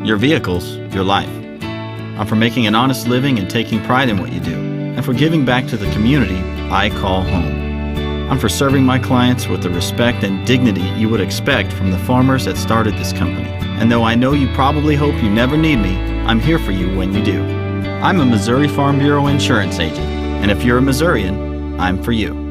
your vehicles, your life. I'm for making an honest living and taking pride in what you do, and for giving back to the community I call home. I'm for serving my clients with the respect and dignity you would expect from the farmers that started this company. And though I know you probably hope you never need me, I'm here for you when you do. I'm a Missouri Farm Bureau insurance agent, and if you're a Missourian, I'm for you.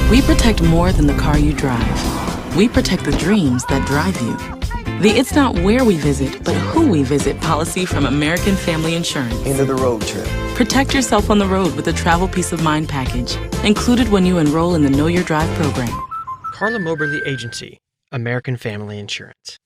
We protect more than the car you drive. We protect the dreams that drive you. The It's Not Where We Visit, but Who We Visit policy from American Family Insurance. End of the road trip. Protect yourself on the road with a travel peace of mind package, included when you enroll in the Know Your Drive program. CARLA MOBERLY Agency, American Family Insurance.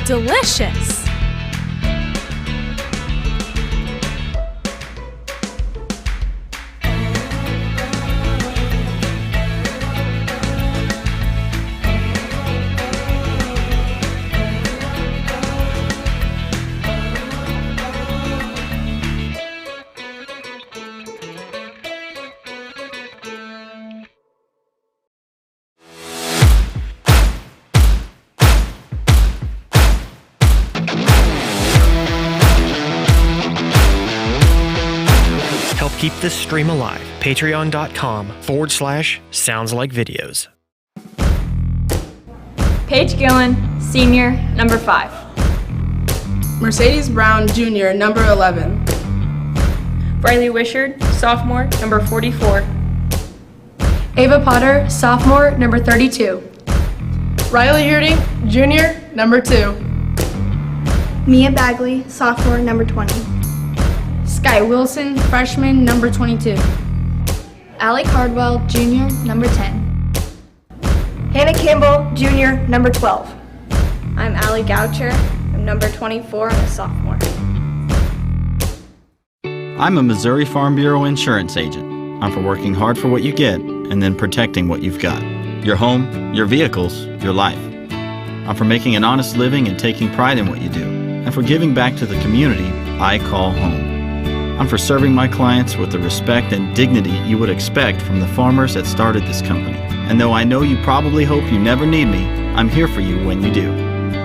Delicious! Help keep this stream alive. Patreon.com/SoundsLikeVideos. Paige Gillen, senior, number 5. Mercedes Brown, junior, number 11. Briley Wishard, sophomore, number 44. Ava Potter, sophomore, number 32. Riley Herding, junior, number 2. Mia Bagley, sophomore, number 20. Sky Wilson, freshman, number 22. Allie Cardwell, junior, number 10. Hannah Campbell, junior, number 12. I'm Allie Goucher. I'm number 24 and a sophomore. I'm a Missouri Farm Bureau insurance agent. I'm for working hard for what you get and then protecting what you've got. Your home, your vehicles, your life. I'm for making an honest living and taking pride in what you do, and for giving back to the community I call home. I'm for serving my clients with the respect and dignity you would expect from the farmers that started this company. And though I know you probably hope you never need me, I'm here for you when you do.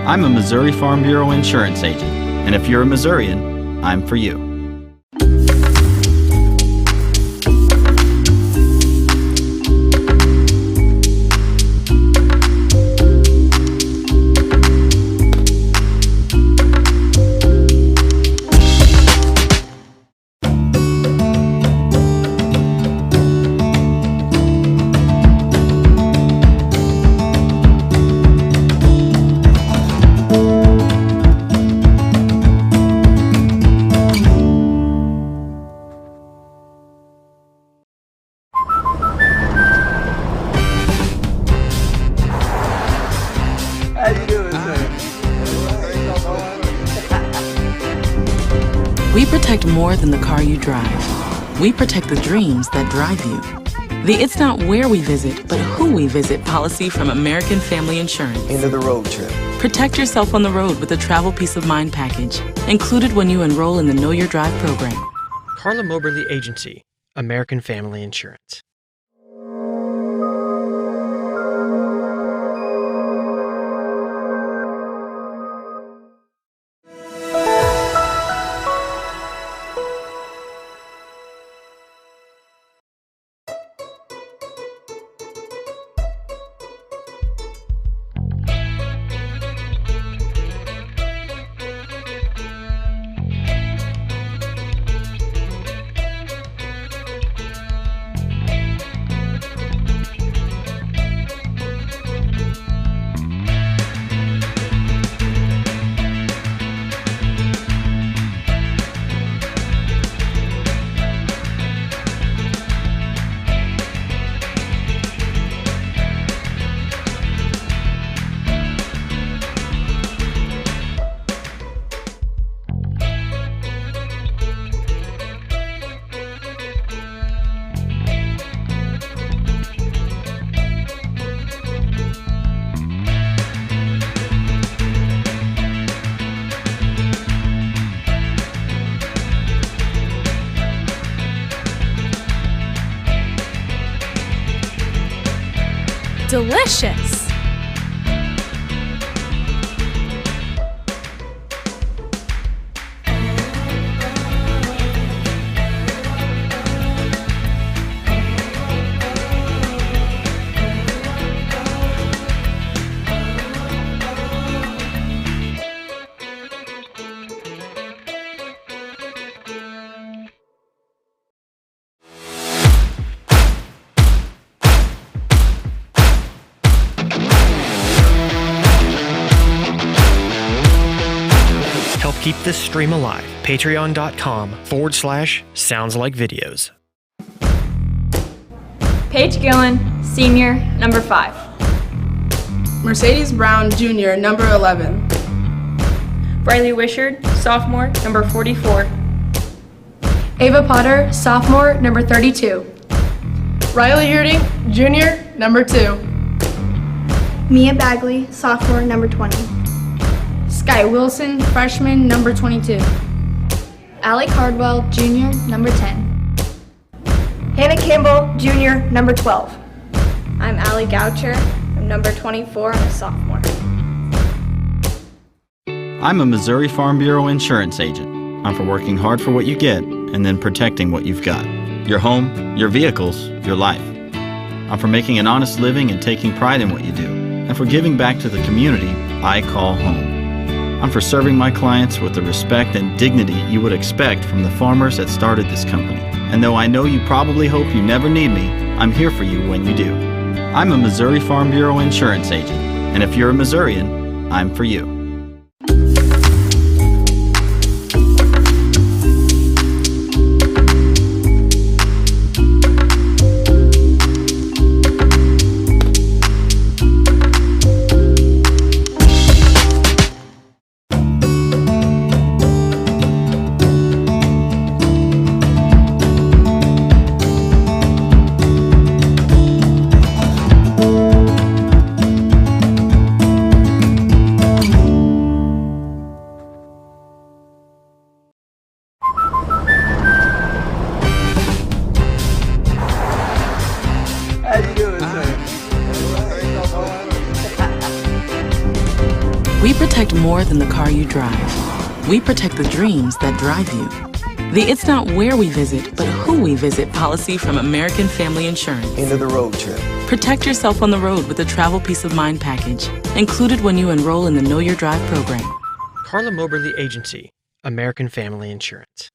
I'm a Missouri Farm Bureau insurance agent, and if you're a Missourian, I'm for you. We protect more than the car you drive. We protect the dreams that drive you. The It's Not Where We Visit, but Who We Visit policy from American Family Insurance. End of the road trip. Protect yourself on the road with a travel peace of mind package, included when you enroll in the Know Your Drive program. CARLA MOBERLY Agency, American Family Insurance. Delicious! Help keep this stream alive. Patreon.com/SoundsLikeVideos. Paige Gillen, Senior, number 5. Mercedes Brown, Jr., number 11. Riley Wishard, Sophomore, number 44. Ava Potter, Sophomore, number 32. Riley Herding, Jr., number 2. Mia Bagley, Sophomore, number 20. Sky Wilson, Freshman, number 22. Allie Cardwell, Jr., number 10. Hannah Campbell, Jr., number 12. I'm Allie Goucher. I'm number 24 and a sophomore. I'm a Missouri Farm Bureau insurance agent. I'm for working hard for what you get and then protecting what you've got. Your home, your vehicles, your life. I'm for making an honest living and taking pride in what you do, and for giving back to the community I call home. I'm for serving my clients with the respect and dignity you would expect from the farmers that started this company. And though I know you probably hope you never need me, I'm here for you when you do. I'm a Missouri Farm Bureau insurance agent, and if you're a Missourian, I'm for you. We protect more than the car you drive. We protect the dreams that drive you. The It's Not Where We Visit, but Who We Visit policy from American Family Insurance. End of the road trip. Protect yourself on the road with a travel peace of mind package, included when you enroll in the Know Your Drive program. CARLA MOBERLY Agency, American Family Insurance.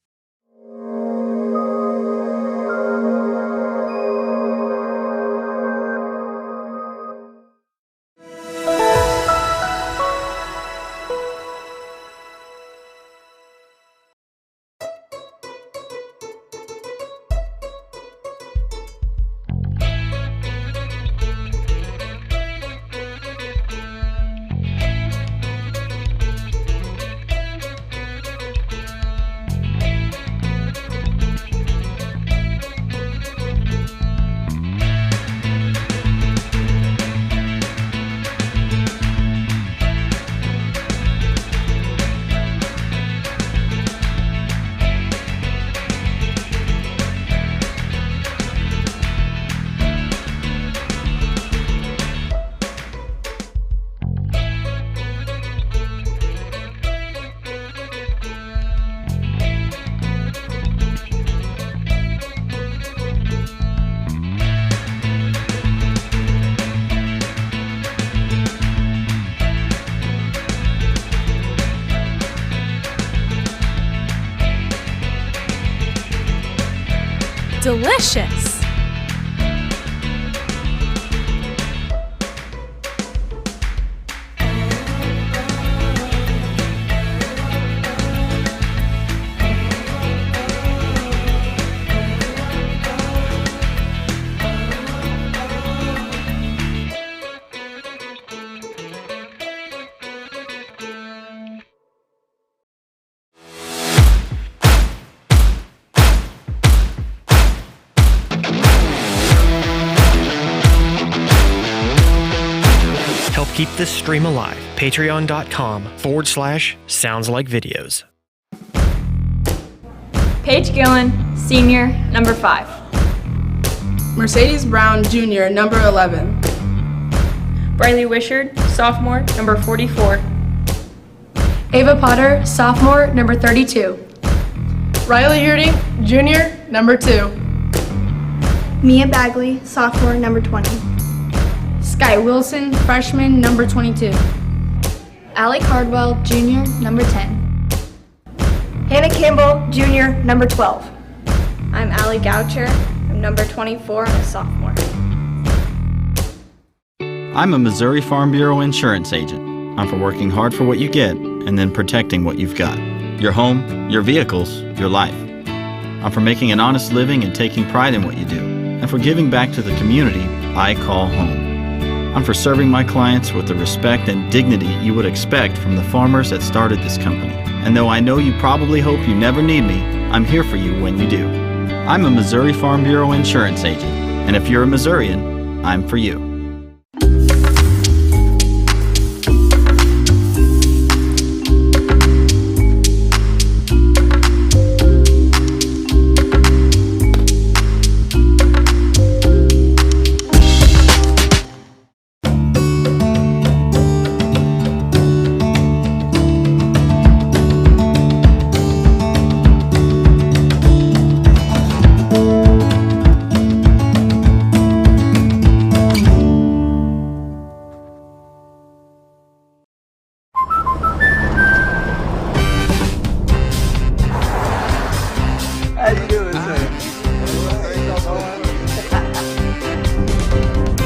Delicious! Help keep this stream alive. Patreon.com/SoundsLikeVideos. Paige Gillen, Senior, number 5. Mercedes Brown, Jr., number 11. Briley Wishard, Sophomore, number 44. Ava Potter, Sophomore, number 32. Riley Herding, Jr., number 2. Mia Bagley, Sophomore, number 20. Sky Wilson, Freshman, number 22. Allie Cardwell, Jr., number 10. Hannah Campbell, Jr., number 12. I'm Allie Goucher. I'm number 24 and a sophomore. I'm a Missouri Farm Bureau insurance agent. I'm for working hard for what you get and then protecting what you've got. Your home, your vehicles, your life. I'm for making an honest living and taking pride in what you do, and for giving back to the community I call home. I'm for serving my clients with the respect and dignity you would expect from the farmers that started this company. And though I know you probably hope you never need me, I'm here for you when you do. I'm a Missouri Farm Bureau insurance agent, and if you're a Missourian, I'm for you.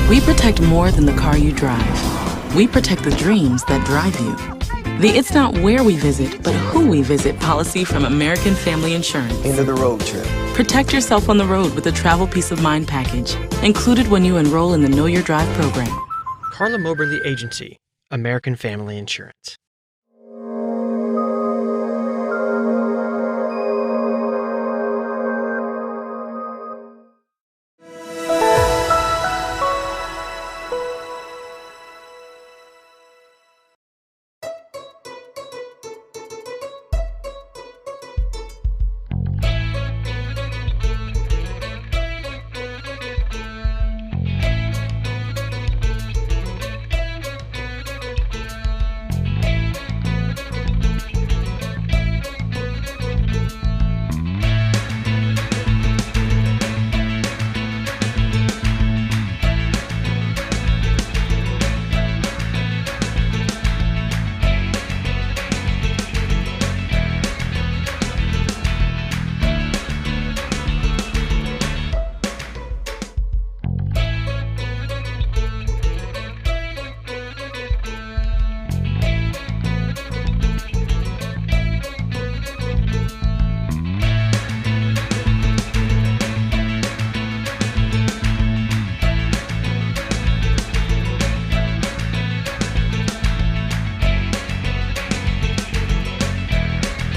We protect more than the car you drive. We protect the dreams that drive you. The "It's not where we visit, but who we visit" policy from American Family Insurance. End of the road trip. Protect yourself on the road with the Travel Peace of Mind package, included when you enroll in the Know Your Drive program. CARLA MOBERLY Agency, American Family Insurance.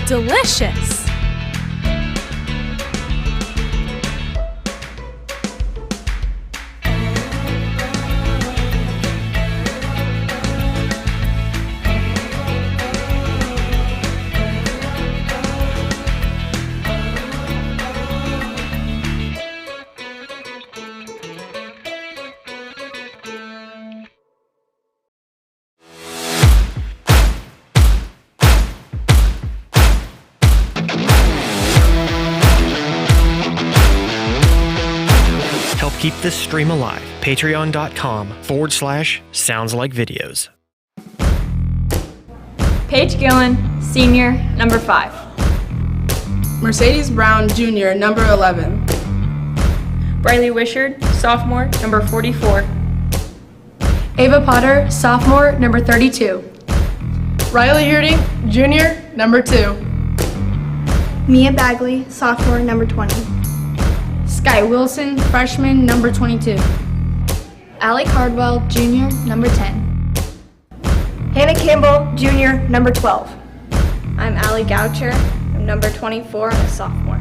Delicious! Help keep this stream alive. Patreon.com/SoundsLikeVideos. Paige Gillen, Senior, number 5. Mercedes Brown, Jr., number 11. Briley Wishard, sophomore, number 44. Ava Potter, sophomore, number 32. Riley Herding, junior, number 2. Mia Bagley, sophomore, number 20. Sky Wilson, freshman, number 22. Allie Cardwell, junior, number 10. Hannah Campbell, junior, number 12. I'm Allie Goucher. I'm number 24 and a sophomore.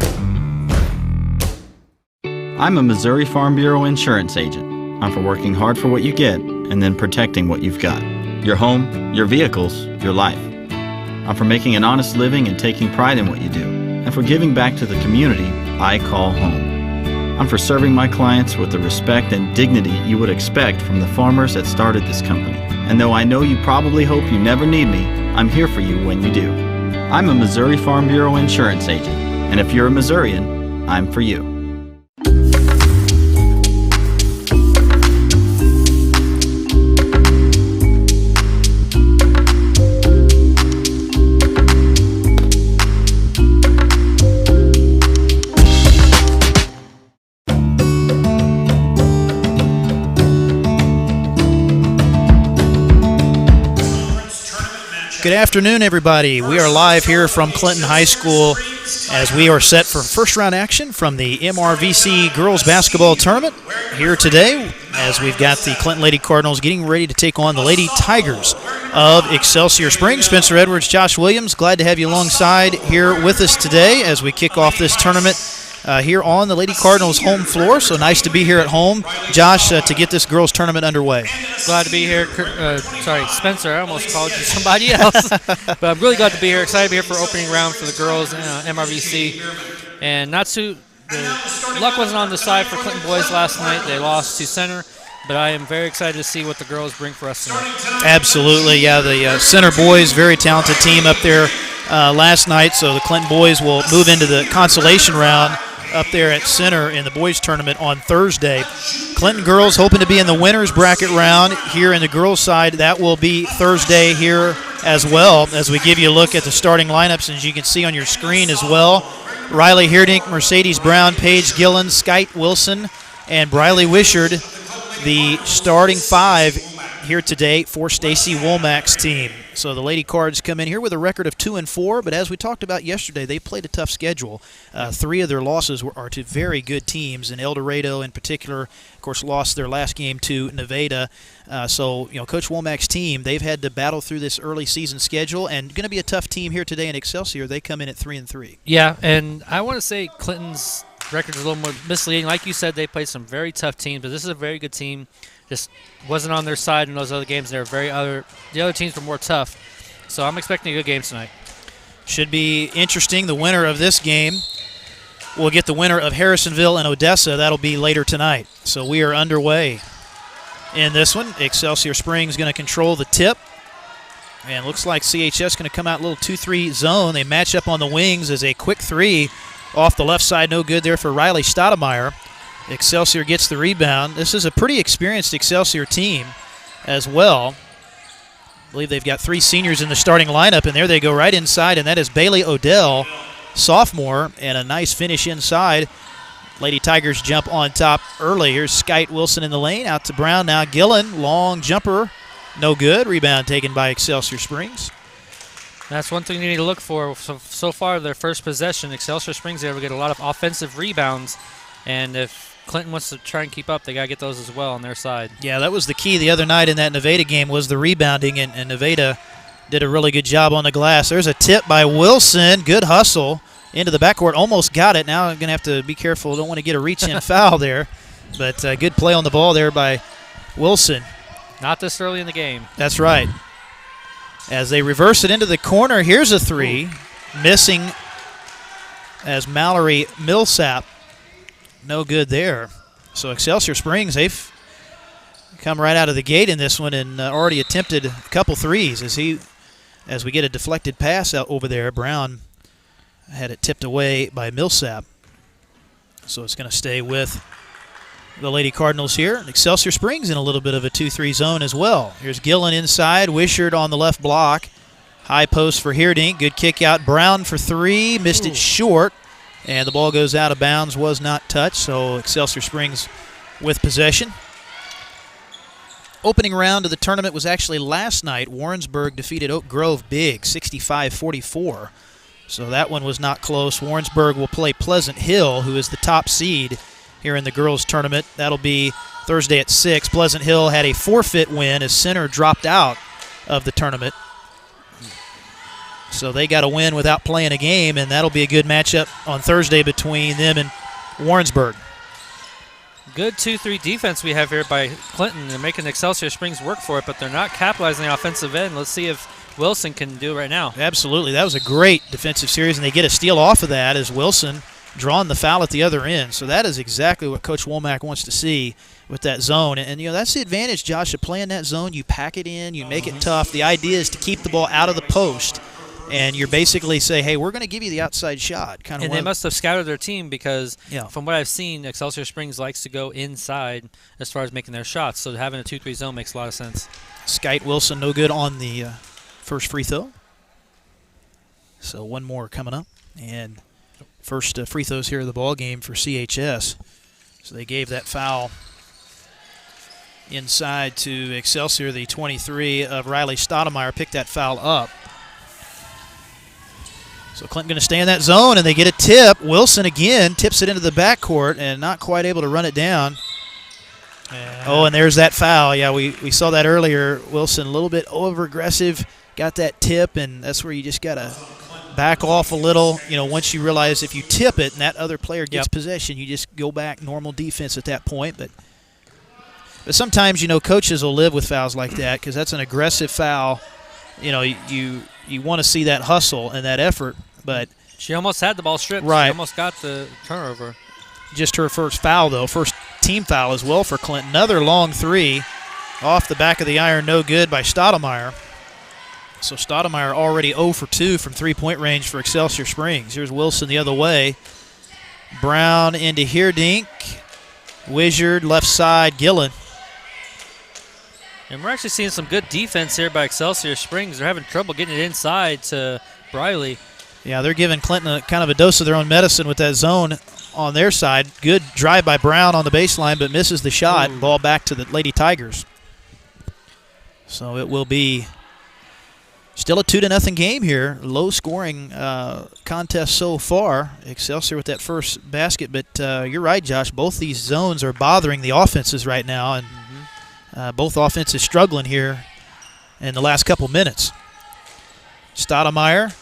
I'm a Missouri Farm Bureau insurance agent. I'm for working hard for what you get and then protecting what you've got. Your home, your vehicles, your life. I'm for making an honest living and taking pride in what you do, and for giving back to the community I call home. I'm for serving my clients with the respect and dignity you would expect from the farmers that started this company. And though I know you probably hope you never need me, I'm here for you when you do. I'm a Missouri Farm Bureau insurance agent, and if you're a Missourian, I'm for you. Good afternoon, everybody. We are live here from Clinton High School as we are set for first round action from the MRVC girls basketball tournament here today, as we've got the Clinton Lady Cardinals getting ready to take on the Lady Tigers of Excelsior Springs. Spencer Edwards, Josh Williams, glad to have you alongside here with us today as we kick off this tournament here on the Lady Cardinals home floor. So nice to be here at home, Josh, to get this girls tournament underway. Glad to be here. Sorry, Spencer, I almost called you somebody else. But I'm really glad to be here. Excited to be here for opening round for the girls MRVC. And the luck wasn't on the side for Clinton boys last night. They lost to Center. But I am very excited to see what the girls bring for us tonight. Absolutely, yeah. The Center boys, very talented team up there last night. So the Clinton boys will move into the consolation round up there at Center in the boys tournament on Thursday. Clinton girls hoping to be in the winners bracket round here in the girls side. That will be Thursday here as well, as we give you a look at the starting lineups, as you can see on your screen as well. Riley Heerdink, Mercedes Brown, Paige Gillen, Skyte Wilson, and Briley Wishard, the starting five here today for Stacy Womack's team. So the Lady Cards come in here with a record of 2-4, but as we talked about yesterday, they played a tough schedule. 3 of their losses are to very good teams, and El Dorado in particular, of course, lost their last game to Nevada. So, Coach Womack's team, they've had to battle through this early season schedule, and going to be a tough team here today in Excelsior. They come in at 3-3. Yeah, and I want to say Clinton's record is a little more misleading. Like you said, they played some very tough teams, but this is a very good team. Just wasn't on their side in those other games. The other teams were more tough. So I'm expecting a good game tonight. Should be interesting. The winner of this game will get the winner of Harrisonville and Odessa. That'll be later tonight. So we are underway in this one. Excelsior Springs going to control the tip. And looks like CHS going to come out a little 2-3 zone. They match up on the wings as a quick three off the left side. No good there for Riley Stoudemire. Excelsior gets the rebound. This is a pretty experienced Excelsior team as well. I believe they've got 3 seniors in the starting lineup, and there they go right inside, and that is Bailey Odell, sophomore, and a nice finish inside. Lady Tigers jump on top early. Here's Skyte Wilson in the lane, out to Brown. Now Gillen, long jumper, no good. Rebound taken by Excelsior Springs. That's one thing you need to look for. So far, their first possession, Excelsior Springs, they ever get a lot of offensive rebounds, and if Clinton wants to try and keep up, they got to get those as well on their side. Yeah, that was the key the other night in that Nevada game, was the rebounding, and Nevada did a really good job on the glass. There's a tip by Wilson. Good hustle into the backcourt. Almost got it. Now I'm going to have to be careful. Don't want to get a reach-in foul there. But good play on the ball there by Wilson. Not this early in the game. That's right. As they reverse it into the corner, here's a three. Missing as Mallory Millsap. No good there. So Excelsior Springs, they've come right out of the gate in this one and already attempted a couple threes as we get a deflected pass out over there. Brown had it tipped away by Millsap. So it's going to stay with the Lady Cardinals here. Excelsior Springs in a little bit of a 2-3 zone as well. Here's Gillen inside. Wishard on the left block. High post for Heerdink. Good kick out. Brown for 3. Missed it short. And the ball goes out of bounds, was not touched, so Excelsior Springs with possession. Opening round of the tournament was actually last night. Warrensburg defeated Oak Grove big, 65-44. So that one was not close. Warrensburg will play Pleasant Hill, who is the top seed here in the girls' tournament. That'll be Thursday at 6. Pleasant Hill had a forfeit win as Center dropped out of the tournament. So they got a win without playing a game, and that'll be a good matchup on Thursday between them and Warrensburg. Good 2-3 defense we have here by Clinton. They're making Excelsior Springs work for it, but they're not capitalizing on the offensive end. Let's see if Wilson can do it right now. Absolutely. That was a great defensive series, and they get a steal off of that as Wilson drawing the foul at the other end. So that is exactly what Coach Womack wants to see with that zone. And, you know, that's the advantage, Josh, of playing that zone. You pack it in, you make it tough. The idea is to keep the ball out of the post. And you're basically say, hey, we're going to give you the outside shot. And they must have scouted their team because from what I've seen, Excelsior Springs likes to go inside as far as making their shots. So having a 2-3 zone makes a lot of sense. Skite Wilson no good on the first free throw. So one more coming up. And first free throws here of the ball game for CHS. So they gave that foul inside to Excelsior. The 23 of Riley Stoudemire picked that foul up. So Clinton going to stay in that zone, and they get a tip. Wilson again tips it into the backcourt and not quite able to run it down. And there's that foul. Yeah, we saw that earlier. Wilson a little bit over-aggressive, got that tip, and that's where you just got to back off a little. You know, once you realize if you tip it and that other player gets possession, you just go back normal defense at that point. But sometimes, you know, coaches will live with fouls like that because that's an aggressive foul. You know, you want to see that hustle and that effort, but she almost had the ball stripped. Right. She almost got the turnover. Just her first foul, though. First team foul as well for Clinton. Another long three off the back of the iron, no good by Stoudemire. So Stoudemire already 0 for 2 from three-point range for Excelsior Springs. Here's Wilson the other way. Brown into Heerdink. Wizard, left side, Gillen. And we're actually seeing some good defense here by Excelsior Springs. They're having trouble getting it inside to Briley. Yeah, they're giving Clinton kind of a dose of their own medicine with that zone on their side. Good drive by Brown on the baseline, but misses the shot. Ooh. Ball back to the Lady Tigers. So it will be still a 2-0 game here. Low-scoring contest so far. Excelsior with that first basket, but you're right, Josh. Both these zones are bothering the offenses right now, and both offenses struggling here in the last couple minutes. Stoudemire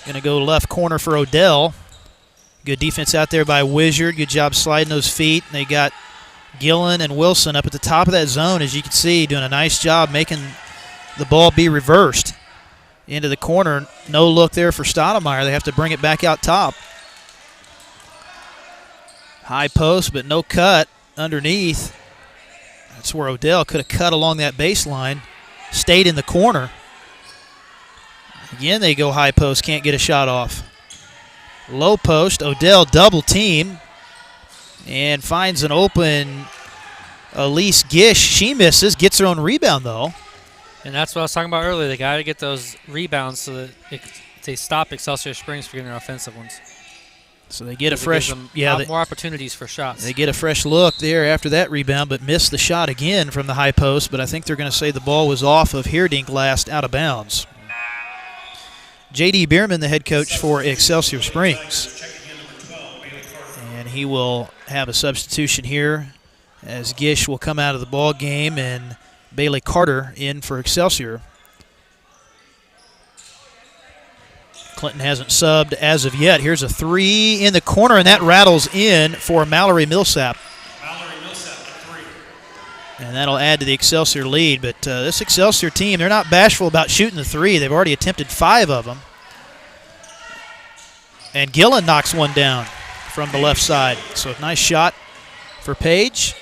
going to go left corner for Odell. Good defense out there by Wizard. Good job sliding those feet. And they got Gillen and Wilson up at the top of that zone, as you can see, doing a nice job making the ball be reversed into the corner. No look there for Stoudemire. They have to bring it back out top. High post, but no cut underneath. That's where Odell could have cut along that baseline, stayed in the corner. Again, they go high post, can't get a shot off. Low post, Odell double team, and finds an open Elise Gish. She misses, gets her own rebound though. And that's what I was talking about earlier. They got to get those rebounds so that they stop Excelsior Springs from getting their offensive ones. So they get a fresh, more opportunities for shots. They get a fresh look there after that rebound, but missed the shot again from the high post. But I think they're going to say the ball was off of Heerdink last, out of bounds. J.D. Bierman, the head coach for Excelsior Springs, and he will have a substitution here as Gish will come out of the ball game and Bailey Carter in for Excelsior. Clinton hasn't subbed as of yet. Here's a three in the corner, and that rattles in for Mallory Millsap. And that'll add to the Excelsior lead. But this Excelsior team, they're not bashful about shooting the three. They've already attempted 5 of them. And Gillen knocks one down from the left side. So nice shot for Page.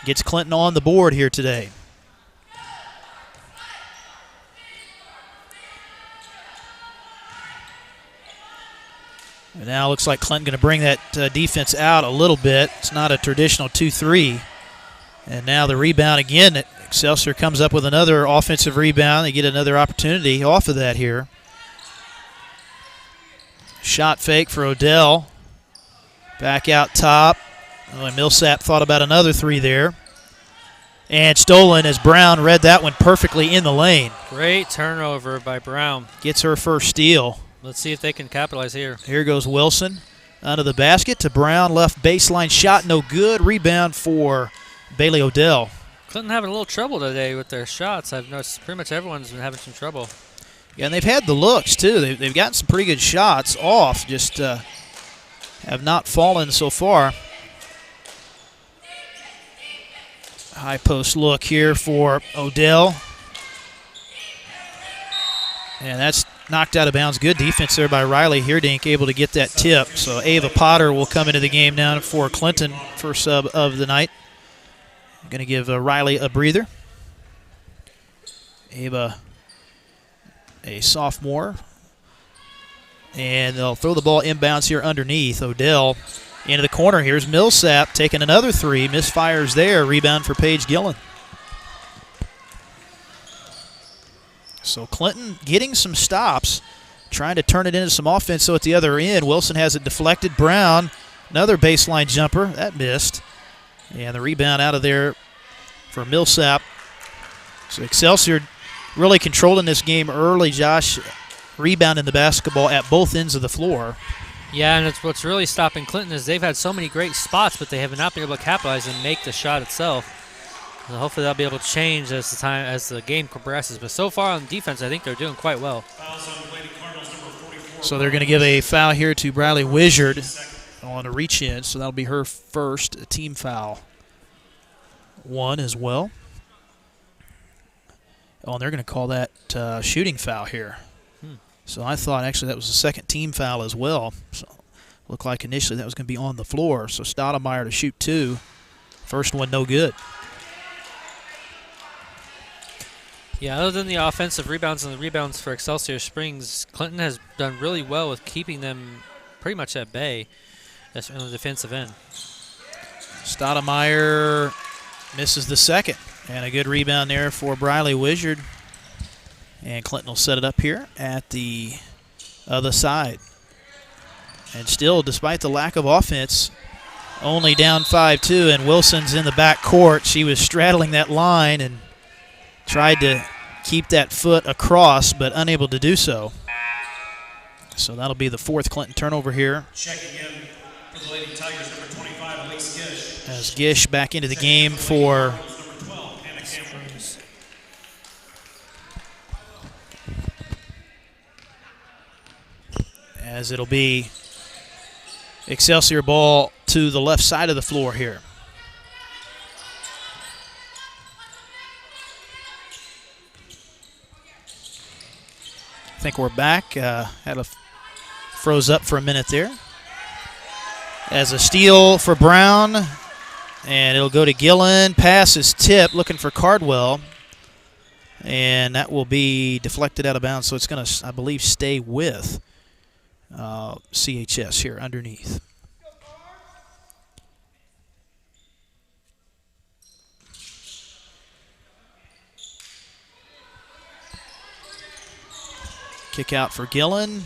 Gets Clinton on the board here today. And now looks like Clinton going to bring that defense out a little bit. It's not a traditional 2-3. And now the rebound again. Excelsior comes up with another offensive rebound. They get another opportunity off of that here. Shot fake for Odell. Back out top. Oh, and Millsap thought about another three there. And stolen as Brown read that one perfectly in the lane. Great turnover by Brown. Gets her first steal. Let's see if they can capitalize here. Here goes Wilson. Under the basket to Brown. Left baseline shot, no good. Rebound for Bailey Odell. Clinton having a little trouble today with their shots. I've noticed pretty much everyone's been having some trouble. Yeah, and they've had the looks, too. They've gotten some pretty good shots off, just have not fallen so far. High post look here for Odell. And that's knocked out of bounds. Good defense there by Riley Heerdink, able to get that tip. So Ava Potter will come into the game now for Clinton, first sub of the night. Going to give Riley a breather. Ava, a sophomore. And they'll throw the ball inbounds here underneath. Odell into the corner. Here's Millsap taking another three. Misfires there. Rebound for Paige Gillen. So Clinton getting some stops, trying to turn it into some offense. So at the other end, Wilson has it deflected. Brown, another baseline jumper. That missed. And the rebound out of there for Millsap. So Excelsior really controlling this game early, Josh. Rebounding the basketball at both ends of the floor. Yeah, and it's what's really stopping Clinton is they've had so many great spots, but they have not been able to capitalize and make the shot itself. So hopefully they'll be able to change as the game progresses. But so far on defense, I think they're doing quite well. So they're going to give a foul here to Bradley Wizard on a reach in. So that'll be her first team foul. One as well. Oh, and they're going to call that shooting foul here. So I thought actually that was the second team foul as well. So looked like initially that was going to be on the floor. So Stoudemire to shoot two. First one no good. Yeah, other than the offensive rebounds and the rebounds for Excelsior Springs, Clinton has done really well with keeping them pretty much at bay on the defensive end. Stoudemire misses the second. And a good rebound there for Briley Wizard. And Clinton will set it up here at the other side. And still, despite the lack of offense, only down 5-2, and Wilson's in the back court. She was straddling that line and tried to keep that foot across, but unable to do so. So that'll be the fourth Clinton turnover here. Checking in for the Lady Tigers, number 25, Elise Gish. As Gish back into the game for as it'll be Excelsior ball to the left side of the floor here. I think we're back. Froze up for a minute there. As a steal for Brown, and it'll go to Gillen. Pass is tipped, looking for Cardwell. And that will be deflected out of bounds, so it's going to, I believe, stay with CHS here underneath. Kick out for Gillen.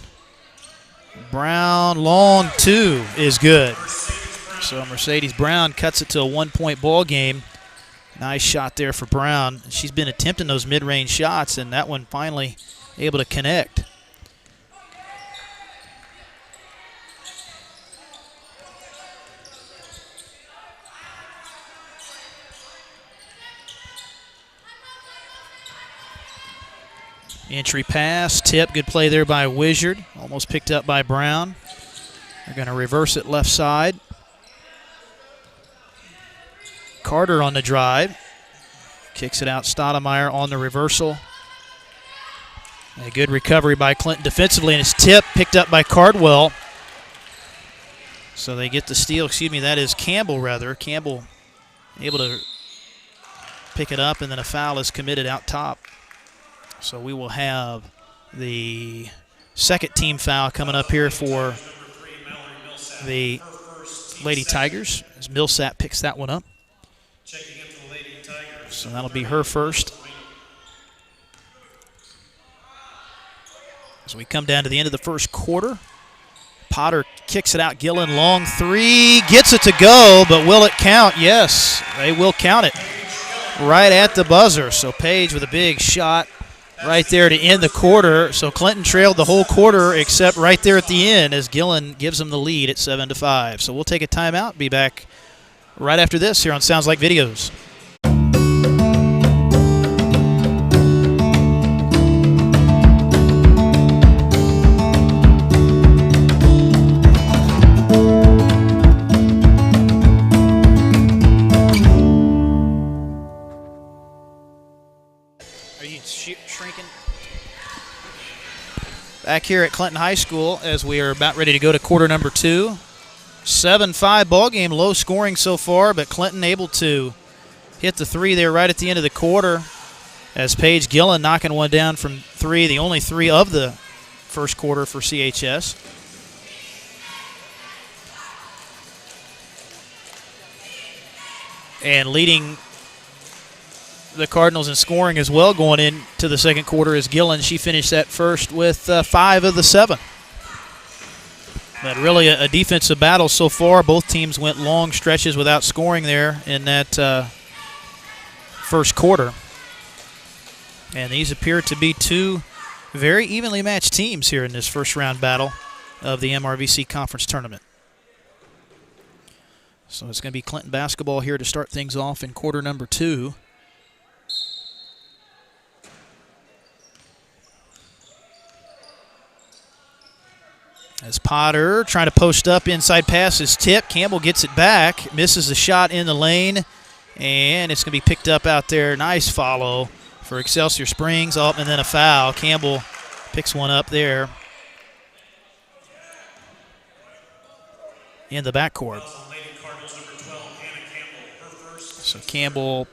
Brown, long two is good. So Mercedes Brown cuts it to a one-point ball game. Nice shot there for Brown. She's been attempting those mid-range shots, and that one finally able to connect. Entry pass, tip, good play there by Wizard. Almost picked up by Brown. They're going to reverse it left side. Carter on the drive. Kicks it out, Stoudemire on the reversal. A good recovery by Clinton defensively, and it's tip picked up by Cardwell. So they get the steal, that is Campbell rather. Campbell able to pick it up, and then a foul is committed out top. So we will have the second team foul coming up here for the Lady Tigers as Millsap picks that one up. So that'll be her first. As we come down to the end of the first quarter, Potter kicks it out. Gillen, long three, gets it to go, but will it count? Yes, they will count it right at the buzzer. So Page with a big shot right there to end the quarter. So Clinton trailed the whole quarter except right there at the end as Gillen gives them the lead at 7-5. So we'll take a timeout. Be back right after this here on Sounds Like Videos. Shrinking. Back here at Clinton High School as we are about ready to go to quarter number 2. 7-5 ball game, low scoring so far, but Clinton able to hit the three there right at the end of the quarter as Paige Gillen knocking one down from three, the only three of the first quarter for CHS. And leading the Cardinals in scoring as well going into the second quarter is Gillen. She finished that first with 5 of the 7. But really a defensive battle so far. Both teams went long stretches without scoring there in that first quarter. And these appear to be two very evenly matched teams here in this first round battle of the MRVC Conference Tournament. So it's going to be Clinton basketball here to start things off in quarter number 2. As Potter trying to post up, inside pass is tipped. Campbell gets it back, misses the shot in the lane, and it's going to be picked up out there. Nice follow for Excelsior Springs. Oh, and then a foul. Campbell picks one up there in the backcourt. So Campbell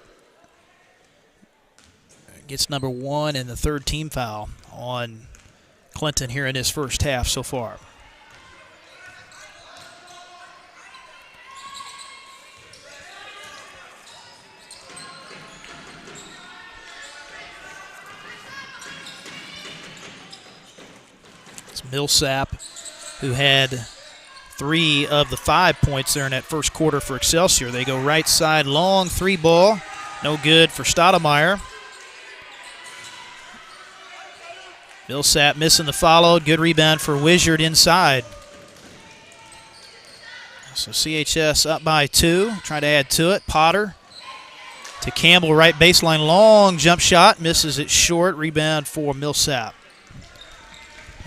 gets number 1 and the third team foul on Clinton here in his first half so far. It's Millsap, who had 3 of the 5 points there in that first quarter for Excelsior. They go right side, long 3 ball. No good for Stoudemire. Millsap missing the follow. Good rebound for Wizard inside. So CHS up by 2. Trying to add to it. Potter to Campbell, right baseline. Long jump shot. Misses it short. Rebound for Millsap.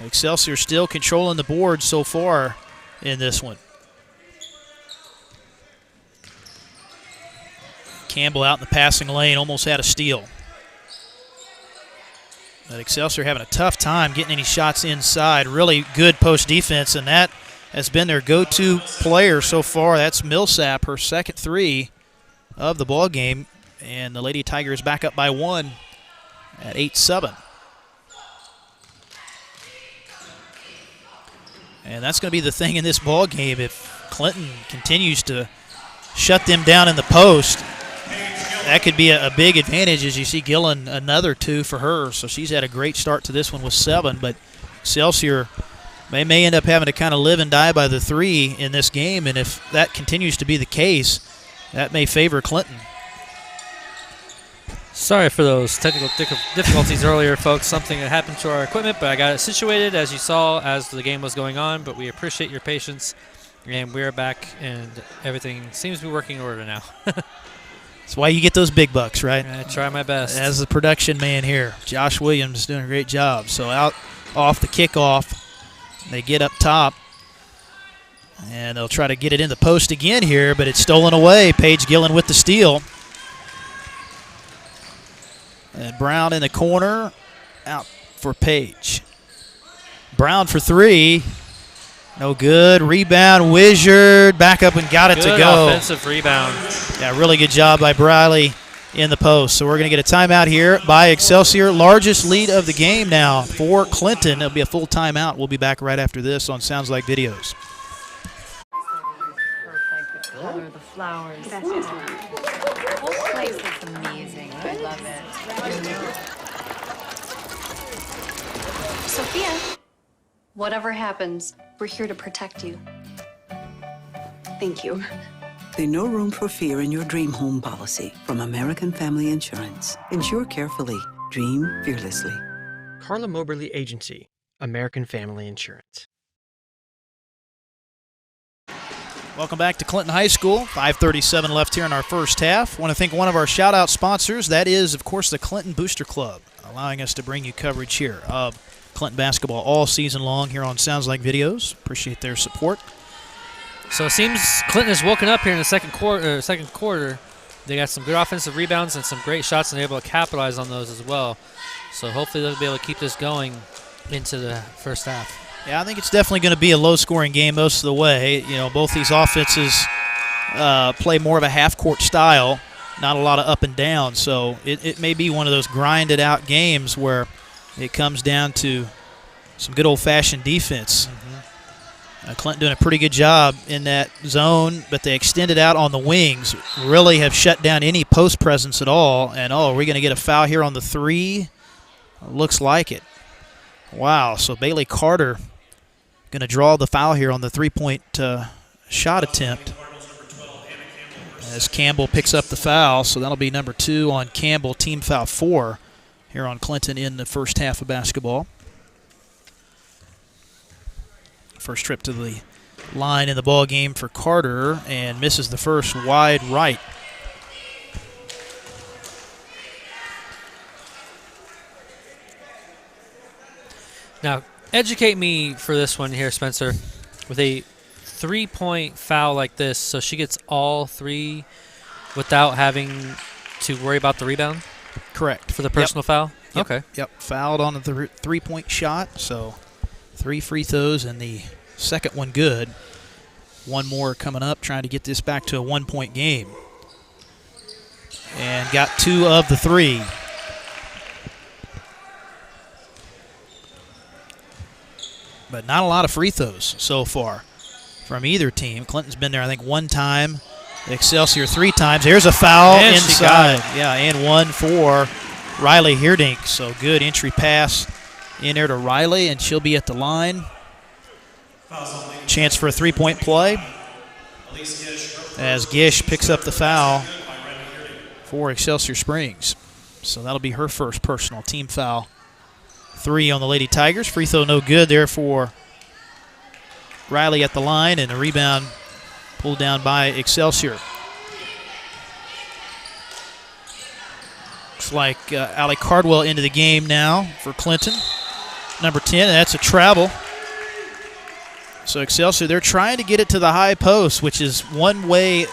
Excelsior still controlling the board so far in this one. Campbell out in the passing lane. Almost had a steal. But Excelsior having a tough time getting any shots inside. Really good post defense, and that has been their go-to player so far. That's Millsap, her second 3 of the ball game, and the Lady Tigers back up by 1 at 8-7. And that's going to be the thing in this ball game. If Clinton continues to shut them down in the post, that could be a big advantage as you see Gillen another 2 for her. So she's had a great start to this one with 7, but Excelsior may end up having to kind of live and die by the 3 in this game, and if that continues to be the case, that may favor Clinton. Sorry for those technical difficulties earlier, folks. Something that happened to our equipment, but I got it situated as you saw as the game was going on, but we appreciate your patience, and we're back, and everything seems to be working in order now. That's why you get those big bucks, right? I try my best. As the production man here, Josh Williams doing a great job. So out off the kickoff, they get up top, and they'll try to get it in the post again here, but it's stolen away. Paige Gillen with the steal. And Brown in the corner, out for Paige. Brown for 3. No good. Rebound, Wizard back up and got it to go. Good offensive rebound. Yeah, really good job by Briley in the post. So we're going to get a timeout here by Excelsior. Largest lead of the game now for Clinton. It'll be a full timeout. We'll be back right after this on Sounds Like Videos. Perfect. The color, the flowers. That's just the whole place looks amazing. I love it. Sophia. Whatever happens, we're here to protect you. Thank you. There's no room for fear in your dream home policy from American Family Insurance. Insure carefully. Dream fearlessly. CARLA MOBERLY Agency, American Family Insurance. Welcome back to Clinton High School. 5:37 left here in our first half. Want to thank one of our shout-out sponsors. That is, of course, the Clinton Booster Club, allowing us to bring you coverage here of Clinton basketball all season long here on Sounds Like Videos. Appreciate their support. So it seems Clinton has woken up here in the second quarter. They got some good offensive rebounds and some great shots, and they're able to capitalize on those as well. So hopefully they'll be able to keep this going into the first half. Yeah, I think it's definitely going to be a low-scoring game most of the way. You know, both these offenses play more of a half-court style, not a lot of up and down. So it may be one of those grinded-out games where it comes down to some good old-fashioned defense. Clinton doing a pretty good job in that zone, but they extended out on the wings, really have shut down any post presence at all. And, are we going to get a foul here on the three? Looks like it. Wow, so Bailey Carter going to draw the foul here on the three-point shot attempt as Campbell picks up the foul. So that'll be number 2 on Campbell, team foul 4 here on Clinton in the first half of basketball. First trip to the line in the ball game for Carter, and misses the first wide right. Now, educate me for this one here, Spencer, with a three-point foul like this, so she gets all 3 without having to worry about the rebound? Correct. For the personal foul? Yep. Okay. Yep, fouled on the three-point shot, so 3 free throws and the second one good. One more coming up, trying to get this back to a 1-point game. And got 2 of the 3. But not a lot of free throws so far from either team. Clinton's been there, I think, 1 time. Excelsior 3 times. There's a foul and inside. Yeah, and 1 for Riley Heerdink. So good entry pass in there to Riley, and she'll be at the line. Chance for a 3-point play as Gish picks up the foul for Excelsior Springs. So that'll be her first personal team foul. 3 on the Lady Tigers. Free throw no good there for Riley at the line, and a rebound pulled down by Excelsior. Looks like Allie Cardwell into the game now for Clinton. Number 10, and that's a travel. So Excelsior, they're trying to get it to the high post, which is one way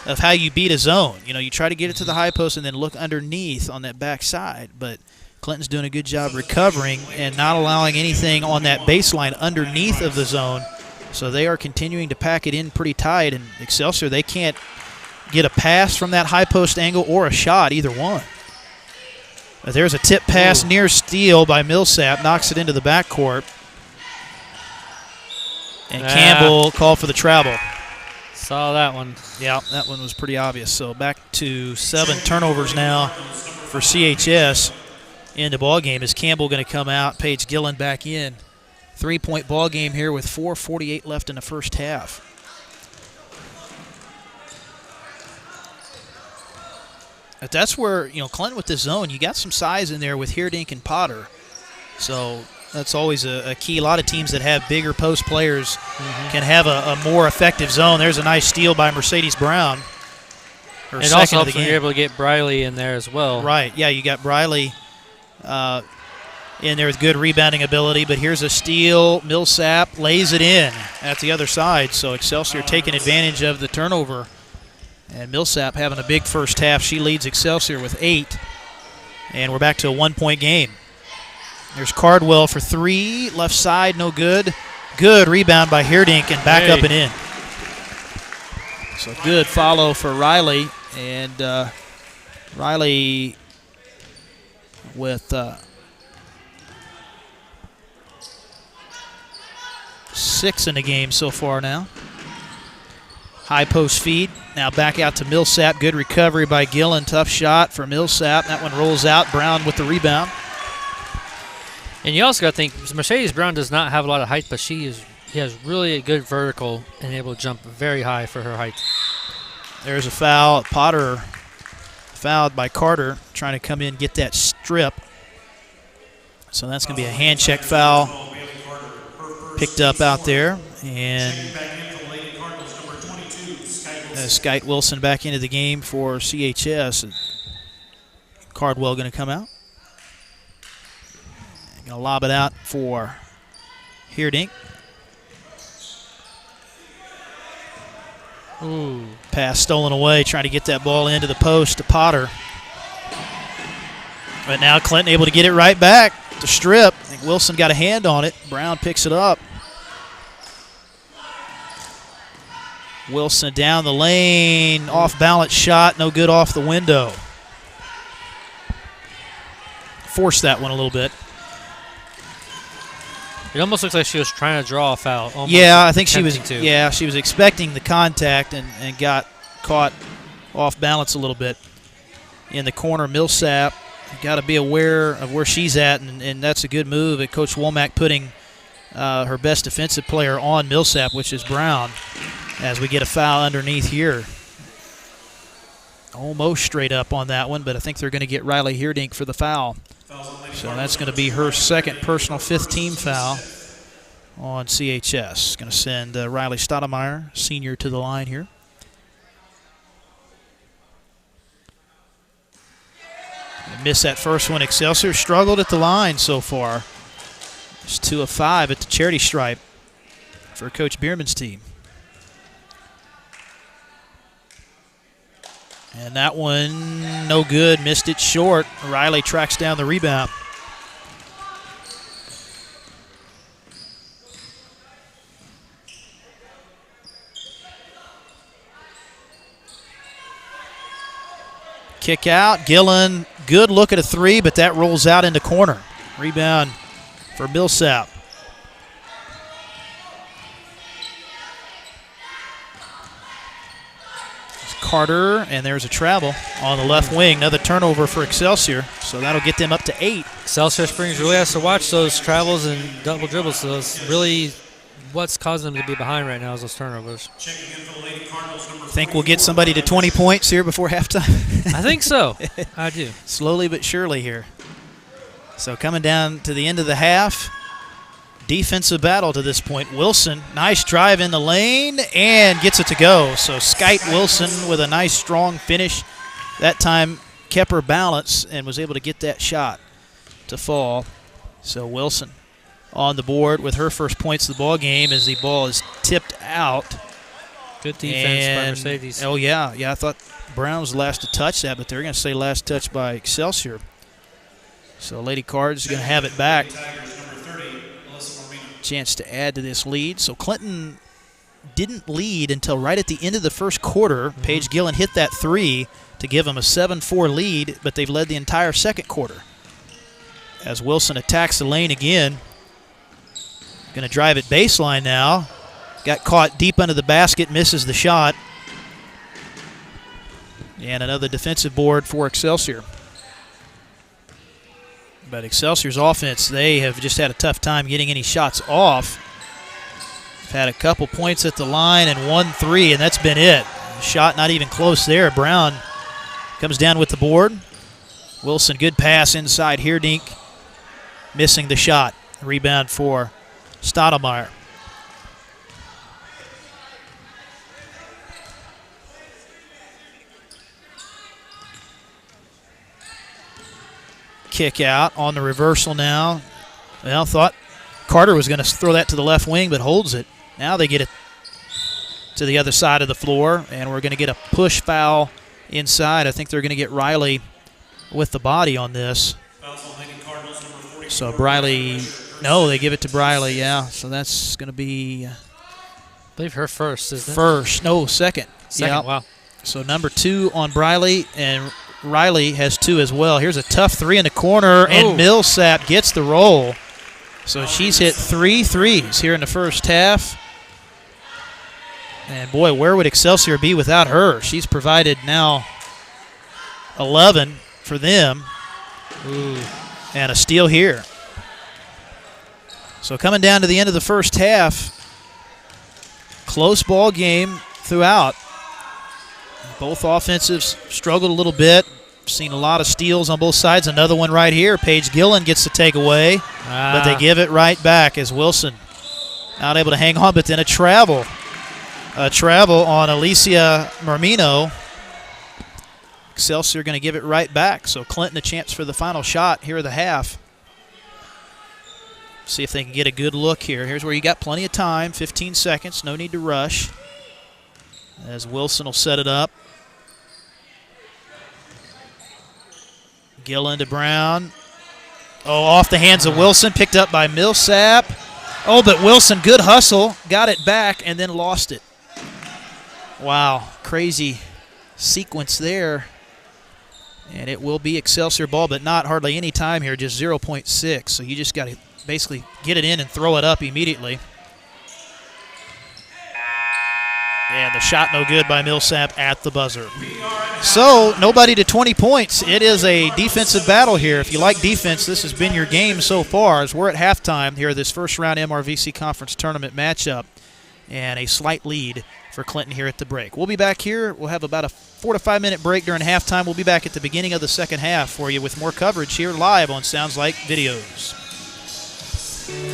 of how you beat a zone. You know, you try to get it to the high post and then look underneath on that backside. But Clinton's doing a good job recovering and not allowing anything on that baseline underneath of the zone. So they are continuing to pack it in pretty tight. And Excelsior, they can't get a pass from that high post angle or a shot, either one. But there's a tip pass near steal by Millsap, knocks it into the backcourt. And Campbell called for the travel. Saw that one. Yeah, that one was pretty obvious. So back to 7 turnovers now for CHS in the ball game. Is Campbell going to come out? Paige Gillen back in. 3-point ball game here with 4:48 left in the first half. But that's where, you know, Clinton with this zone, you got some size in there with Heerdink and Potter. So that's always a key. A lot of teams that have bigger post players can have a more effective zone. There's a nice steal by Mercedes Brown. And it also helps when you're able to get Briley in there as well. Right, yeah, you got Briley in there with good rebounding ability, but here's a steal. Millsap lays it in at the other side, so Excelsior taking advantage of the turnover. And Millsap having a big first half. She leads Excelsior with 8, and we're back to a 1-point game. There's Cardwell for 3, left side, no good. Good rebound by Heerdink and back up and in. So good follow for Riley, and Riley with 6 in the game so far now. High post feed. Now back out to Millsap. Good recovery by Gillen. Tough shot for Millsap. That one rolls out. Brown with the rebound. And you also got to think, Mercedes Brown does not have a lot of height, but he has really a good vertical and able to jump very high for her height. There's a foul. Potter fouled by Carter, trying to come in and get that strip. So that's going to be a hand check foul picked up out there. And Skyte Wilson back into the game for CHS. Cardwell going to come out. Going to lob it out for Heerdink. Ooh. Pass stolen away, trying to get that ball into the post to Potter. But now Clinton able to get it right back to strip. I think Wilson got a hand on it. Brown picks it up. Wilson down the lane, off balance shot, no good off the window. Forced that one a little bit. It almost looks like she was trying to draw a foul. Yeah, I think she was. To. Yeah, she was expecting the contact and got caught off balance a little bit. In the corner, Millsap got to be aware of where she's at, and that's a good move at Coach Womack putting her best defensive player on Millsap, which is Brown, as we get a foul underneath here. Almost straight up on that one, but I think they're going to get Riley Heerdink for the foul. So that's going to be her second personal fifth-team foul on CHS. Going to send Riley Stoudemire, senior, to the line here. Missed that first one. Excelsior struggled at the line so far. It's 2 of 5 at the charity stripe for Coach Bierman's team. And that one, no good, missed it short. Riley tracks down the rebound. Kick out, Gillen, good look at a three, but that rolls out into corner. Rebound for Millsap. Carter, and there's a travel on the left wing. Another turnover for Excelsior, so that'll get them up to 8. Excelsior Springs really has to watch those travels and double dribbles. So it's really what's causing them to be behind right now is those turnovers. Think we'll get somebody to 20 points here before halftime? I think so. I do. Slowly but surely here. So coming down to the end of the half. Defensive battle to this point. Wilson, nice drive in the lane and gets it to go. So Skyte Wilson with a nice strong finish. That time kept her balance and was able to get that shot to fall. So Wilson on the board with her first points of the ball game as the ball is tipped out. Good defense by Mercedes. Oh, yeah. I thought Brown was the last to touch that, but they're going to say last touch by Excelsior. So Lady Cards is going to have it back. Chance to add to this lead. So Clinton didn't lead until right at the end of the first quarter. Paige Gillen hit that three to give them a 7-4 lead, but they've led the entire second quarter. As Wilson attacks the lane again. Going to drive it baseline now. Got caught deep under the basket, misses the shot. And another defensive board for Excelsior. But Excelsior's offense, they have just had a tough time getting any shots off. They've had a couple points at the line and 1 3, and that's been it. Shot not even close there. Brown comes down with the board. Wilson, good pass inside. Heerdink missing the shot. Rebound for Stoudemire. Kick out on the reversal now. Well, thought Carter was going to throw that to the left wing, but holds it. Now they get it to the other side of the floor, and we're going to get a push foul inside. I think they're going to get Riley with the body on this. So Briley, no, they give it to Briley, yeah. So that's going to be, I believe her first, isn't it? First, no, second. Second, wow. So number 2 on Briley, and Riley has 2 as well. Here's a tough three in the corner, and Millsap gets the roll. So she's hit 3 threes here in the first half. And, boy, where would Excelsior be without her? She's provided now 11 for them. Ooh. And a steal here. So coming down to the end of the first half, close ball game throughout. Both offensives struggled a little bit. Seen a lot of steals on both sides. Another one right here. Paige Gillen gets the takeaway, but they give it right back as Wilson not able to hang on, but then a travel on Alicia Marmino. Excelsior going to give it right back. So Clinton a chance for the final shot here of the half. See if they can get a good look here. Here's where you got plenty of time, 15 seconds, no need to rush. As Wilson will set it up. Gillen to Brown. Oh, off the hands of Wilson, picked up by Millsap. Oh, but Wilson, good hustle, got it back and then lost it. Wow, crazy sequence there. And it will be Excelsior ball, but not hardly any time here, just 0.6. So you just got to basically get it in and throw it up immediately. And the shot no good by Millsap at the buzzer. So nobody to 20 points. It is a defensive battle here. If you like defense, this has been your game so far as we're at halftime here, this first round MRVC Conference Tournament matchup. And a slight lead for Clinton here at the break. We'll be back here. We'll have about a 4 to 5 minute break during halftime. We'll be back at the beginning of the second half for you with more coverage here live on Sounds Like Videos.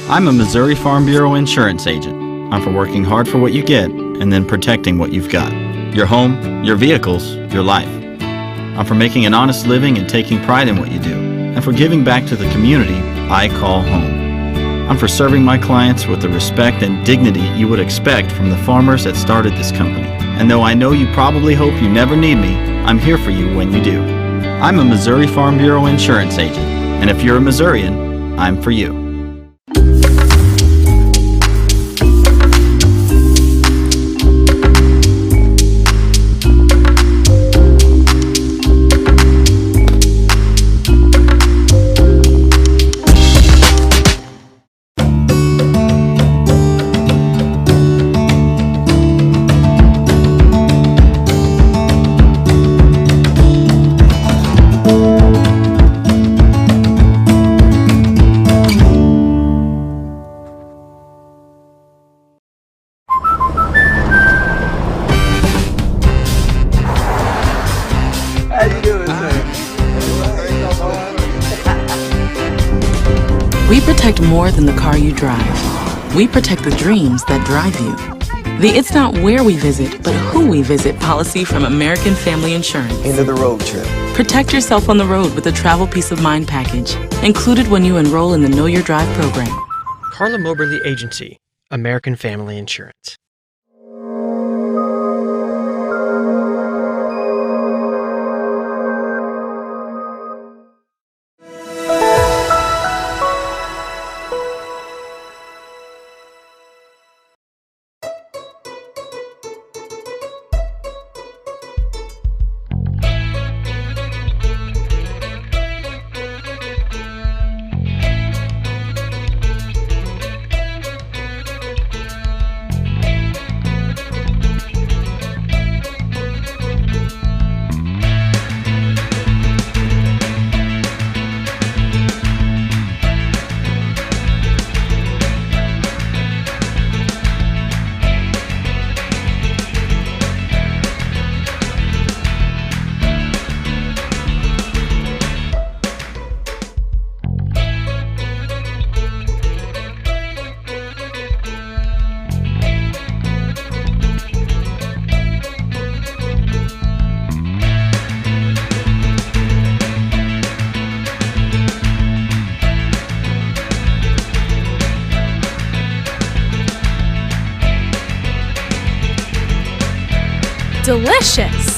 I'm a Missouri Farm Bureau insurance agent. I'm for working hard for what you get and then protecting what you've got. Your home, your vehicles, your life. I'm for making an honest living and taking pride in what you do, and for giving back to the community I call home. I'm for serving my clients with the respect and dignity you would expect from the farmers that started this company. And though I know you probably hope you never need me, I'm here for you when you do. I'm a Missouri Farm Bureau insurance agent, and if you're a Missourian, I'm for you. We protect more than the car you drive. We protect the dreams that drive you. The It's Not Where We Visit, but Who We Visit policy from American Family Insurance. End of the road trip. Protect yourself on the road with the Travel Peace of Mind package, included when you enroll in the Know Your Drive program. CARLA MOBERLY Agency, American Family Insurance. Delicious!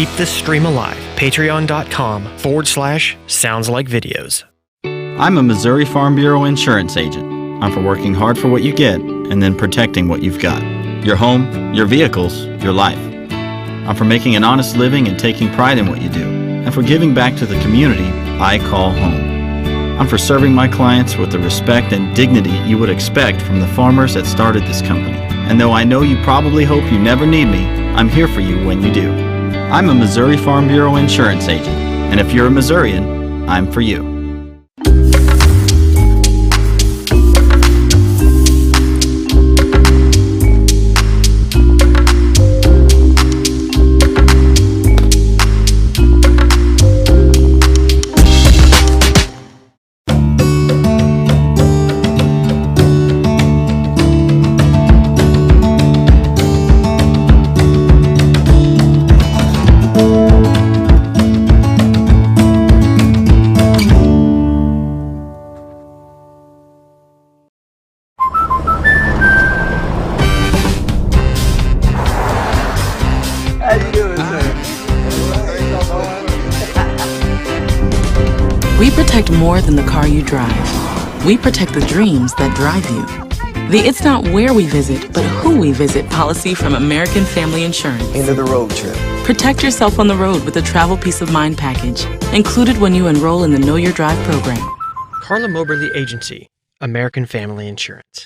keep this stream alive. Patreon.com/SoundsLikeVideos. I'm a Missouri Farm Bureau insurance agent. I'm for working hard for what you get and then protecting what you've got. Your home, your vehicles, your life. I'm for making an honest living and taking pride in what you do, and for giving back to the community I call home. I'm for serving my clients with the respect and dignity you would expect from the farmers that started this company. And though I know you probably hope you never need me, I'm here for you when you do. I'm a Missouri Farm Bureau insurance agent, and if you're a Missourian, I'm for you. We protect more than the car you drive. We protect the dreams that drive you. The "It's not where we visit, but who we visit" policy from American Family Insurance. Into the road trip. Protect yourself on the road with the Travel Peace of Mind package, included when you enroll in the Know Your Drive program. CARLA MOBERLY Agency, American Family Insurance.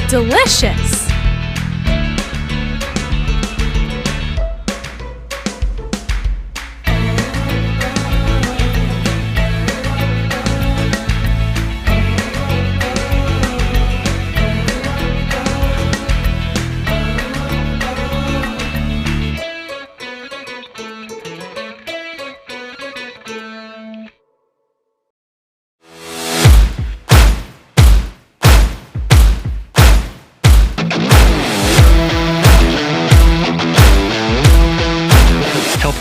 Delicious!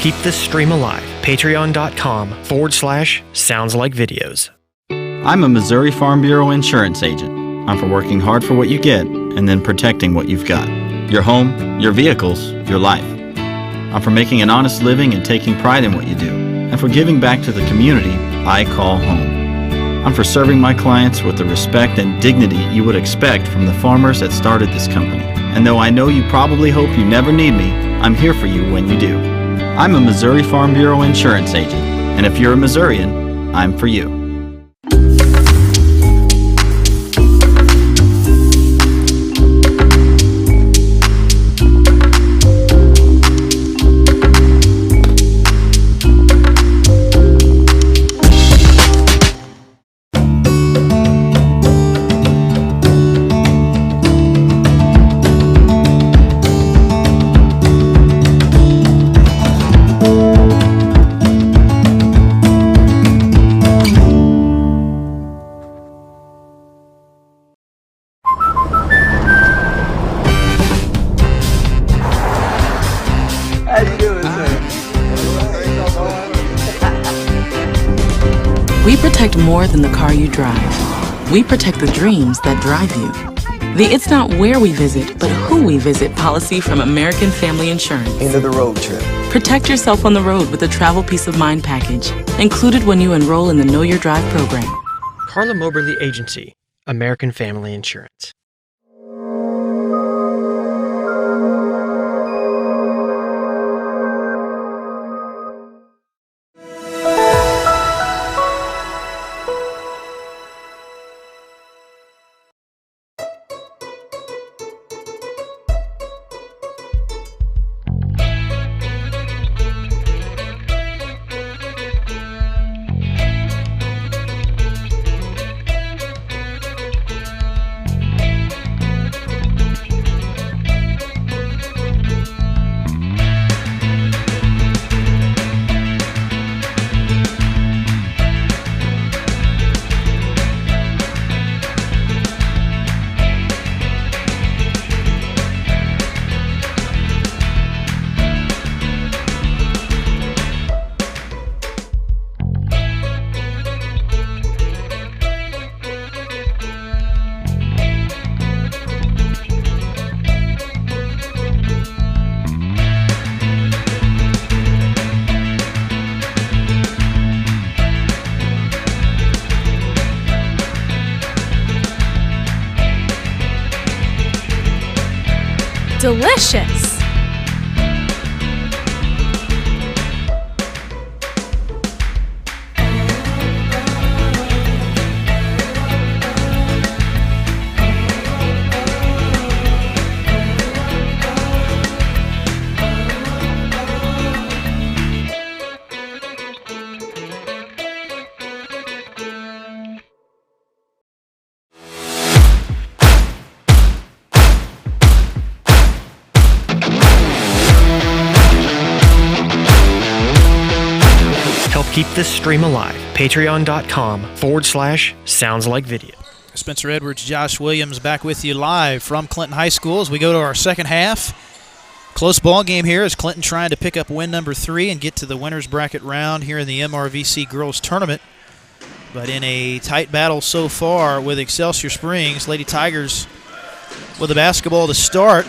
Keep this stream alive. Patreon.com/SoundsLikeVideos. I'm a Missouri Farm Bureau insurance agent. I'm for working hard for what you get and then protecting what you've got. Your home, your vehicles, your life. I'm for making an honest living and taking pride in what you do, and for giving back to the community I call home. I'm for serving my clients with the respect and dignity you would expect from the farmers that started this company. And though I know you probably hope you never need me, I'm here for you when you do. I'm a Missouri Farm Bureau insurance agent, and if you're a Missourian, I'm for you. We protect more than the car you drive. We protect the dreams that drive you. The It's Not Where We Visit, but Who We Visit policy from American Family Insurance. End of the road trip. Protect yourself on the road with a travel peace of mind package, included when you enroll in the Know Your Drive program. CARLA MOBERLY Agency, American Family Insurance. Delicious. Keep this stream alive. Patreon.com/SoundsLikeVideo. Spencer Edwards, Josh Williams back with you live from Clinton High School as we go to our second half. Close ball game here as Clinton trying to pick up win number 3 and get to the winner's bracket round here in the MRVC Girls Tournament. But in a tight battle so far with Excelsior Springs, Lady Tigers with the basketball to start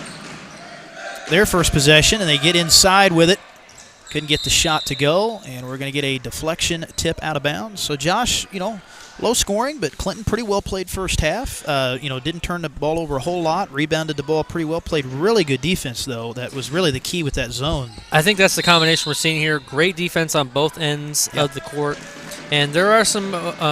their first possession, and they get inside with it. Couldn't get the shot to go, and we're going to get a deflection tip out of bounds. So, Josh, low scoring, but Clinton pretty well played first half. Didn't turn the ball over a whole lot, rebounded the ball pretty well, played really good defense, though. That was really the key with that zone. I think that's the combination we're seeing here. Great defense on both ends of the court. And there are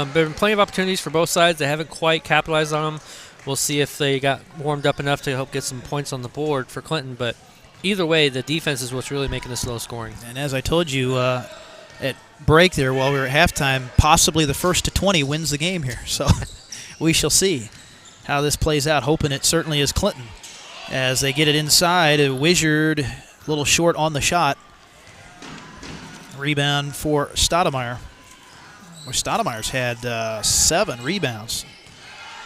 been plenty of opportunities for both sides. They haven't quite capitalized on them. We'll see if they got warmed up enough to help get some points on the board for Clinton, but either way, the defense is what's really making this low scoring. And as I told you at break there while we were at halftime, possibly the first to 20 wins the game here. So we shall see how this plays out, hoping it certainly is Clinton. As they get it inside, a Wizard a little short on the shot. Rebound for Stoudemire. Well, Stoudemire's had 7 rebounds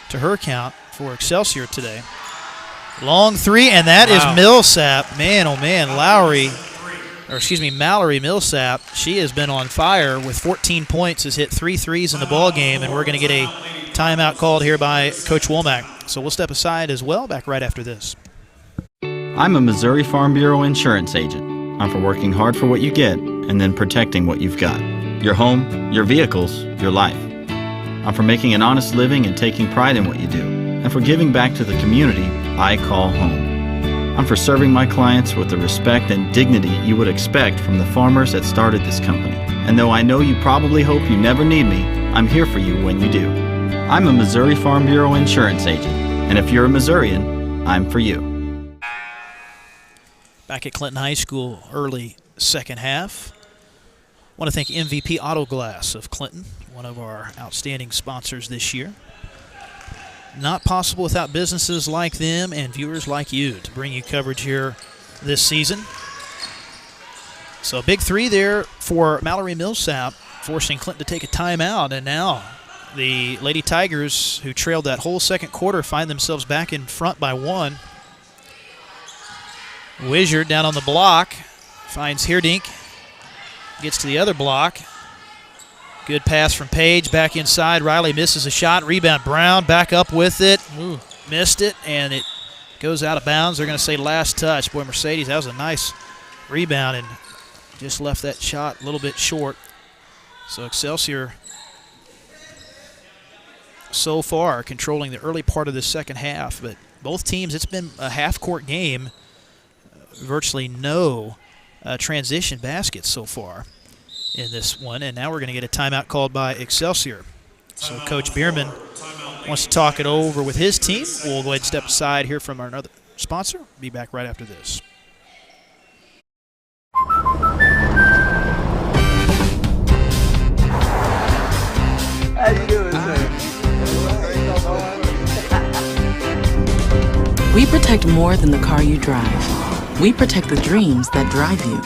to her count for Excelsior today. Long 3, and that is Millsap. Man, oh man, Mallory Millsap. She has been on fire with 14 points, has hit 3 threes in the ball game, and we're going to get a timeout called here by Coach Womack. So we'll step aside as well, back right after this. I'm a Missouri Farm Bureau insurance agent. I'm for working hard for what you get and then protecting what you've got. Your home, your vehicles, your life. I'm for making an honest living and taking pride in what you do, and for giving back to the community I call home. I'm for serving my clients with the respect and dignity you would expect from the farmers that started this company. And though I know you probably hope you never need me, I'm here for you when you do. I'm a Missouri Farm Bureau insurance agent, and if you're a Missourian, I'm for you. Back at Clinton High School, early second half. I want to thank MVP Auto Glass of Clinton, one of our outstanding sponsors this year. Not possible without businesses like them and viewers like you to bring you coverage here this season. So a big 3 there for Mallory Millsap, forcing Clinton to take a timeout. And now the Lady Tigers, who trailed that whole second quarter, find themselves back in front by 1. Wizard down on the block, finds Heerdink, gets to the other block. Good pass from Page, back inside. Riley misses a shot. Rebound Brown, back up with it. Ooh. missed it, and it goes out of bounds. They're going to say last touch. Boy, Mercedes, that was a nice rebound and just left that shot a little bit short. So Excelsior so far controlling the early part of the second half, but both teams, it's been a half-court game, virtually no transition baskets so far in this one, and now we're going to get a timeout called by Excelsior. So Coach Bierman wants to talk it over with his team. We'll go ahead and step aside here from our another sponsor. Be back right after this. How you doing, sir? We protect more than the car you drive. We protect the dreams that drive you.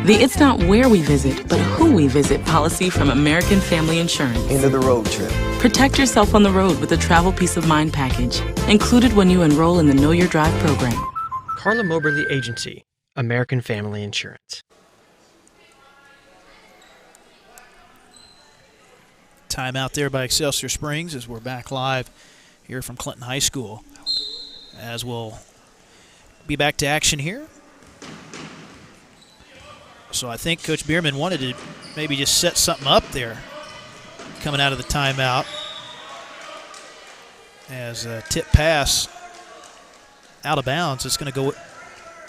The It's Not Where We Visit, but Who We Visit policy from American Family Insurance. End of the road trip. Protect yourself on the road with the Travel Peace of Mind package, included when you enroll in the Know Your Drive program. CARLA MOBERLY Agency, American Family Insurance. Time out there by Excelsior Springs as we're back live here from Clinton High School. As we'll be back to action here. So I think Coach Bierman wanted to maybe just set something up there coming out of the timeout. As a tip pass out of bounds, it's going to go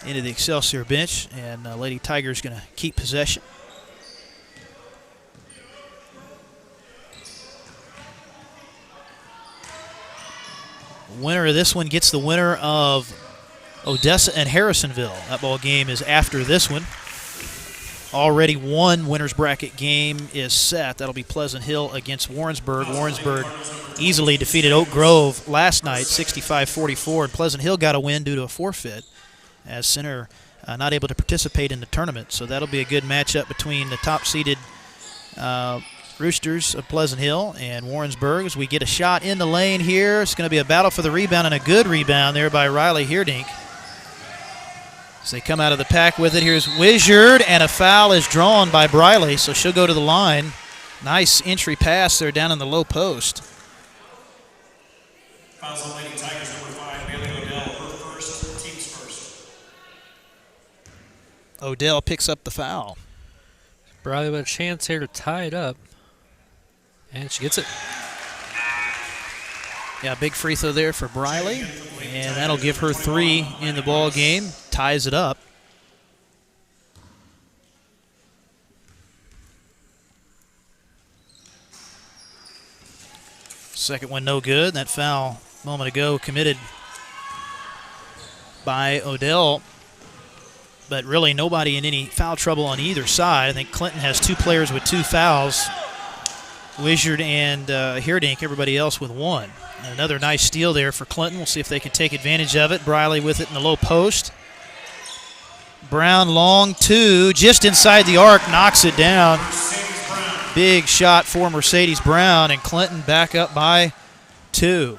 into the Excelsior bench, and Lady Tiger's going to keep possession. The winner of this one gets the winner of Odessa and Harrisonville. That ball game is after this one. Already one winner's bracket game is set. That'll be Pleasant Hill against Warrensburg. Warrensburg easily defeated Oak Grove last night, 65-44, and Pleasant Hill got a win due to a forfeit as Center not able to participate in the tournament. So that'll be a good matchup between the top-seeded Roosters of Pleasant Hill and Warrensburg as we get a shot in the lane here. It's going to be a battle for the rebound, and a good rebound there by Riley Heerdink. As they come out of the pack with it, here's Wizard, and a foul is drawn by Briley, so she'll go to the line. Nice entry pass there down in the low post. Fouls on Lady Tigers, number 5, Bailey Odell, her first, team's first. Odell picks up the foul. Briley with a chance here to tie it up. And she gets it. Yeah, big free throw there for Briley, and that'll give her 3 in the ball game. Ties it up. Second one no good. That foul a moment ago committed by Odell, but really nobody in any foul trouble on either side. I think Clinton has 2 players with 2 fouls. Wizard and Heerdink, everybody else with 1. Another nice steal there for Clinton. We'll see if they can take advantage of it. Briley with it in the low post. Brown long 2, just inside the arc, knocks it down. Big shot for Mercedes Brown, and Clinton back up by 2.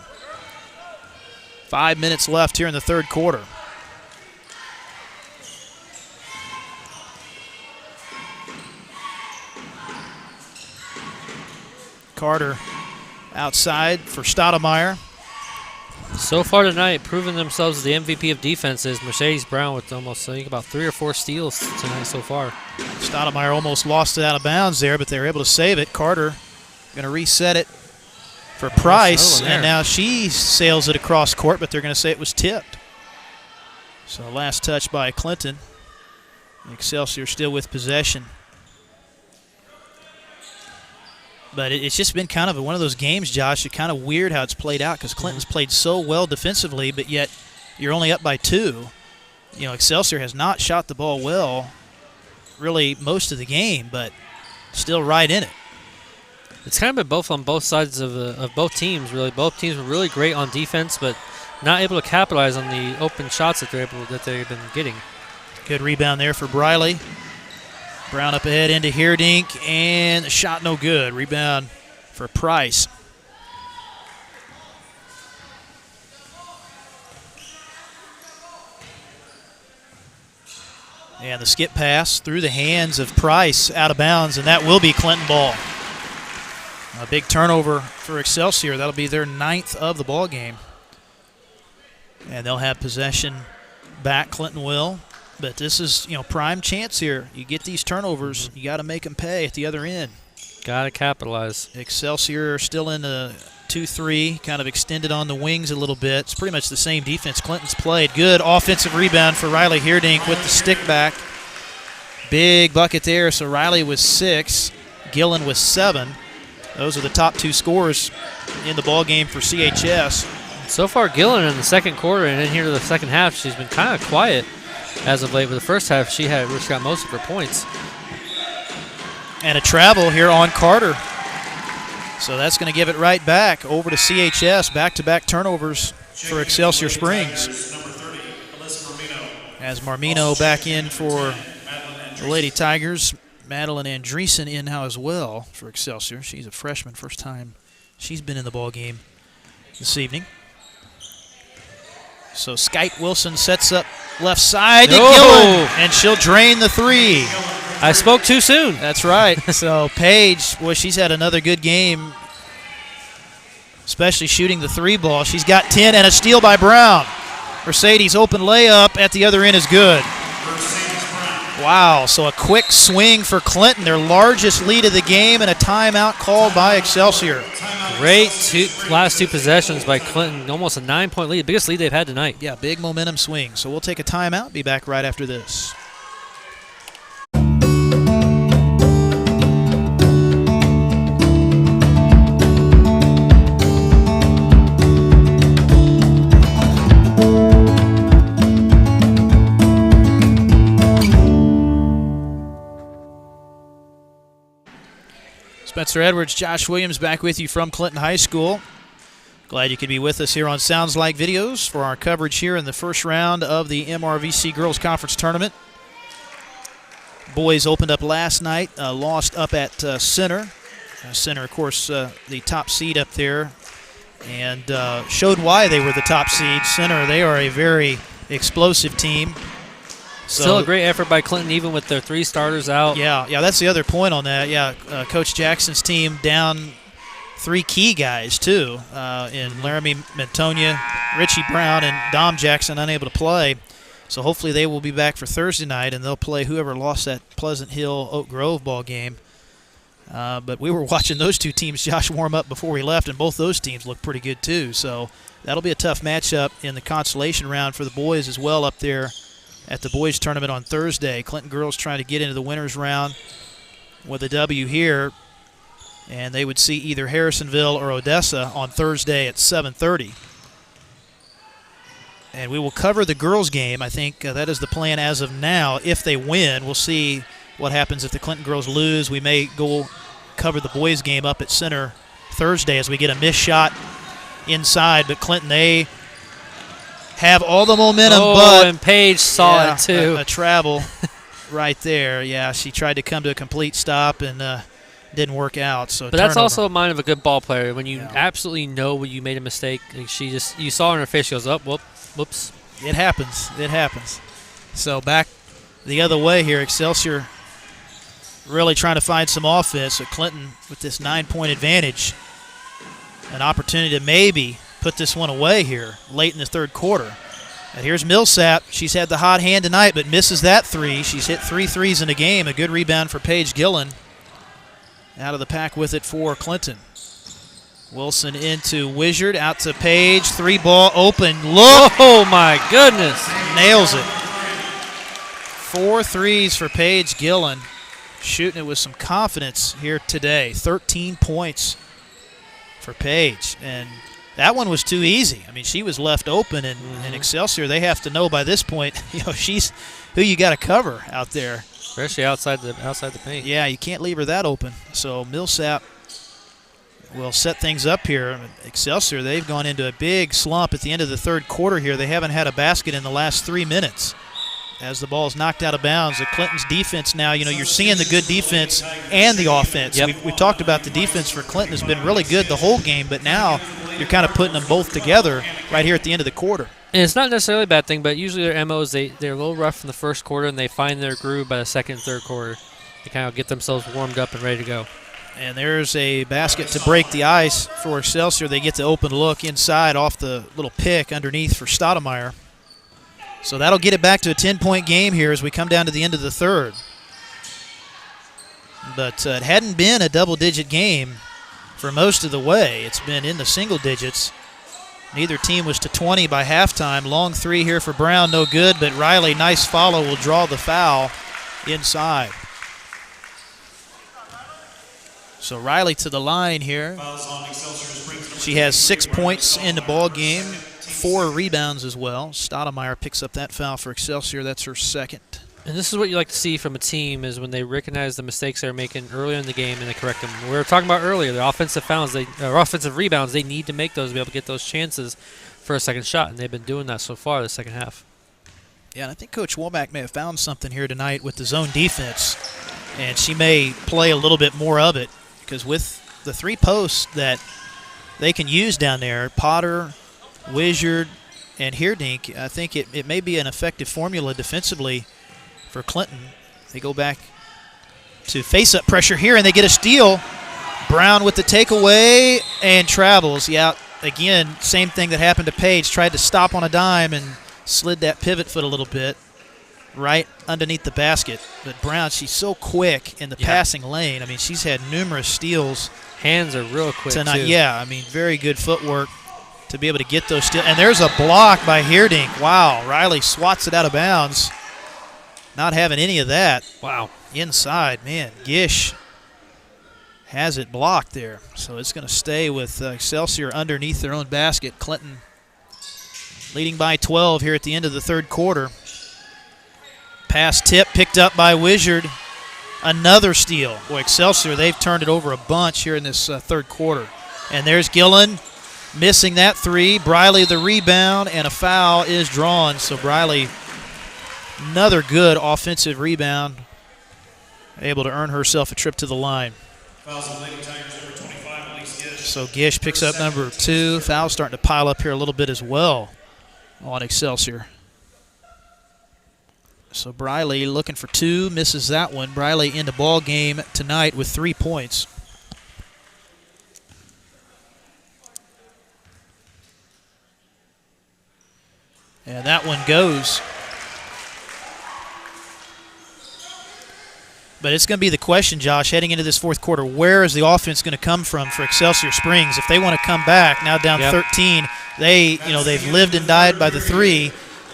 5 minutes left here in the third quarter. Carter outside for Stoudemire. So far tonight, proving themselves as the MVP of defense is Mercedes Brown with almost, I think, about 3 or 4 steals tonight so far. Stoudemire almost lost it out of bounds there, but they were able to save it. Carter going to reset it for Price, and now she sails it across court, but they're going to say it was tipped. So last touch by Clinton. Excelsior still with possession. But it's just been kind of one of those games, Josh. It's kind of weird how it's played out because Clinton's played so well defensively, but yet you're only up by 2. You know, Excelsior has not shot the ball well really most of the game, but still right in it. It's kind of been both on both sides of both teams, really. Both teams were really great on defense, but not able to capitalize on the open shots that they've been getting. Good rebound there for Briley. Brown up ahead into Heerdink, and the shot no good. Rebound for Price. And the skip pass through the hands of Price out of bounds, and that will be Clinton ball. A big turnover for Excelsior. That'll be their 9th of the ball game. And they'll have possession back, Clinton will. But this is, prime chance here. You get these turnovers, you got to make them pay at the other end. Got to capitalize. Excelsior still in the 2-3, kind of extended on the wings a little bit. It's pretty much the same defense Clinton's played. Good offensive rebound for Riley Heerdink with the stick back. Big bucket there. So Riley was 6, Gillen was 7. Those are the top 2 scorers in the ball game for CHS. So far, Gillen in the second quarter and in here to the second half, she's been kind of quiet as of late. But the first half, she got most of her points. And a travel here on Carter. So that's going to give it right back over to CHS. Back-to-back turnovers for Excelsior Springs. As Marmino back in for the Lady Tigers. Madeline Andreessen in now as well for Excelsior. She's a freshman, first time she's been in the ball game this evening. So Skype Wilson sets up left side to Gillen, and she'll drain the 3. I spoke too soon. That's right. So Paige, boy, she's had another good game, especially shooting the 3 ball. She's got 10 and a steal by Brown. Mercedes open layup at the other end is good. Wow, so a quick swing for Clinton, their largest lead of the game, and a timeout called by Excelsior. Great last 2 possessions by Clinton, almost a 9-point lead, biggest lead they've had tonight. Yeah, big momentum swing. So we'll take a timeout, be back right after this. Spencer Edwards, Josh Williams back with you from Clinton High School. Glad you could be with us here on Sounds Like Videos for our coverage here in the first round of the MRVC Girls Conference Tournament. Boys opened up last night, lost up at Center. Center, of course, the top seed up there, and showed why they were the top seed. Center, they are a very explosive team. Still a great effort by Clinton, even with their 3 starters out. Yeah, that's the other point on that. Yeah, Coach Jackson's team down 3 key guys, too, in Laramie Mantonia, Richie Brown, and Dom Jackson unable to play. So hopefully they will be back for Thursday night, and they'll play whoever lost that Pleasant Hill Oak Grove ball game. But we were watching those 2 teams, Josh, warm up before we left, and both those teams look pretty good, too. So that'll be a tough matchup in the consolation round for the boys as well up there at the boys tournament on Thursday. Clinton girls trying to get into the winners round with a W here, and they would see either Harrisonville or Odessa on Thursday at 7:30. And we will cover the girls game. I think that is the plan as of now. If they win, we'll see what happens if the Clinton girls lose. We may go cover the boys game up at Center Thursday as we get a missed shot inside. But Clinton, they have all the momentum, but and Paige saw it too. A travel right there. Yeah, she tried to come to a complete stop and didn't work out. So, but that's also a mind of a good ball player when you absolutely know when you made a mistake. Like you saw in her face, she goes, "Oh, whoops." It happens. It happens. So back the other way here, Excelsior really trying to find some offense. So Clinton with this 9-point advantage, an opportunity to maybe put this one away here late in the third quarter. And here's Millsap. She's had the hot hand tonight, but misses that 3. She's hit 3 threes in a game. A good rebound for Paige Gillen. Out of the pack with it for Clinton. Wilson into Wizard, out to Paige. 3-ball open. Look! Oh, my goodness. Nails it. 4 threes for Paige Gillen. Shooting it with some confidence here today. 13 points for Paige. And that one was too easy. I mean, she was left open, and Excelsior, they have to know by this point, she's who you got to cover out there. Especially outside the paint. Yeah, you can't leave her that open. So Millsap will set things up here. Excelsior, they've gone into a big slump at the end of the third quarter here. They haven't had a basket in the last 3 minutes. As the ball is knocked out of bounds, the Clinton's defense now, you're seeing the good defense and the offense. Yep. We've talked about the defense for Clinton has been really good the whole game, but now you're kind of putting them both together right here at the end of the quarter. And it's not necessarily a bad thing, but usually their MO is they're a little rough in the first quarter, and they find their groove by the second and third quarter. They kind of get themselves warmed up and ready to go. And there's a basket to break the ice for Excelsior. They get the open look inside off the little pick underneath for Stoudemire. So that'll get it back to a 10-point game here as we come down to the end of the third. But it hadn't been a double-digit game for most of the way. It's been in the single digits. Neither team was to 20 by halftime. Long three here for Brown, no good, but Riley, nice follow, will draw the foul inside. So Riley to the line here. She has 6 points in the ball game, 4 rebounds as well. Stoudemire picks up that foul for Excelsior. That's her second. And this is what you like to see from a team is when they recognize the mistakes they're making earlier in the game and they correct them. We were talking about earlier, the offensive fouls, offensive rebounds, they need to make those to be able to get those chances for a second shot, and they've been doing that so far the second half. Yeah, and I think Coach Womack may have found something here tonight with the zone defense, and she may play a little bit more of it because with the 3 posts that they can use down there, Potter, Wizard, and Heerdink, I think it may be an effective formula defensively for Clinton. They go back to face-up pressure here, and they get a steal. Brown with the takeaway and travels. Yeah, again, same thing that happened to Page. Tried to stop on a dime and slid that pivot foot a little bit right underneath the basket. But Brown, she's so quick in the passing lane. I mean, she's had numerous steals. Hands are real quick tonight. too. Yeah, I mean, very good footwork to be able to get those steals. And there's a block by Heerdink. Wow, Riley swats it out of bounds. Not having any of that. Wow. Inside, man, Gish has it blocked there. So it's going to stay with Excelsior underneath their own basket. Clinton leading by 12 here at the end of the third quarter. Pass tip picked up by Wizard. Another steal. Boy, Excelsior, they've turned it over a bunch here in this third quarter. And there's Gillen missing that 3. Briley the rebound, and a foul is drawn. So Briley, another good offensive rebound, able to earn herself a trip to the line. So Gish picks up number 2. Foul's starting to pile up here a little bit as well on Excelsior. So Briley looking for 2, misses that one. Briley in the ball game tonight with 3 points. And that one goes. But it's going to be the question, Josh, heading into this fourth quarter, where is the offense going to come from for Excelsior Springs? If they want to come back, now down 13, they've lived and died by the 3.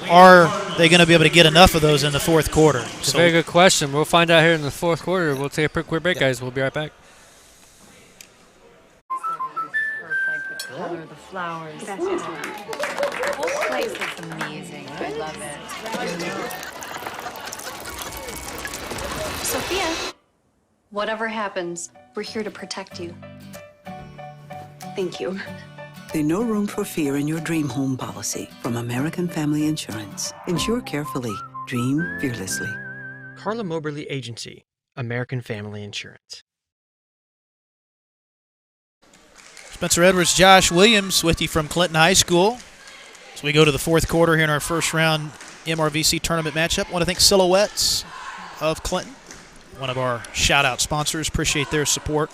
Are they going to be able to get enough of those in the fourth quarter? It's a very good question. We'll find out here in the fourth quarter. We'll take a quick break, guys. We'll be right back. Perfect. The color, the flowers. The whole place looks amazing. I love it. Sophia, whatever happens, we're here to protect you. Thank you. There's no room for fear in your dream home policy from American Family Insurance. Insure carefully. Dream fearlessly. CARLA MOBERLY Agency, American Family Insurance. Spencer Edwards, Josh Williams with you from Clinton High School. As we go to the fourth quarter here in our first round MRVC tournament matchup, I want to thank Silhouettes of Clinton, one of our shout-out sponsors. Appreciate their support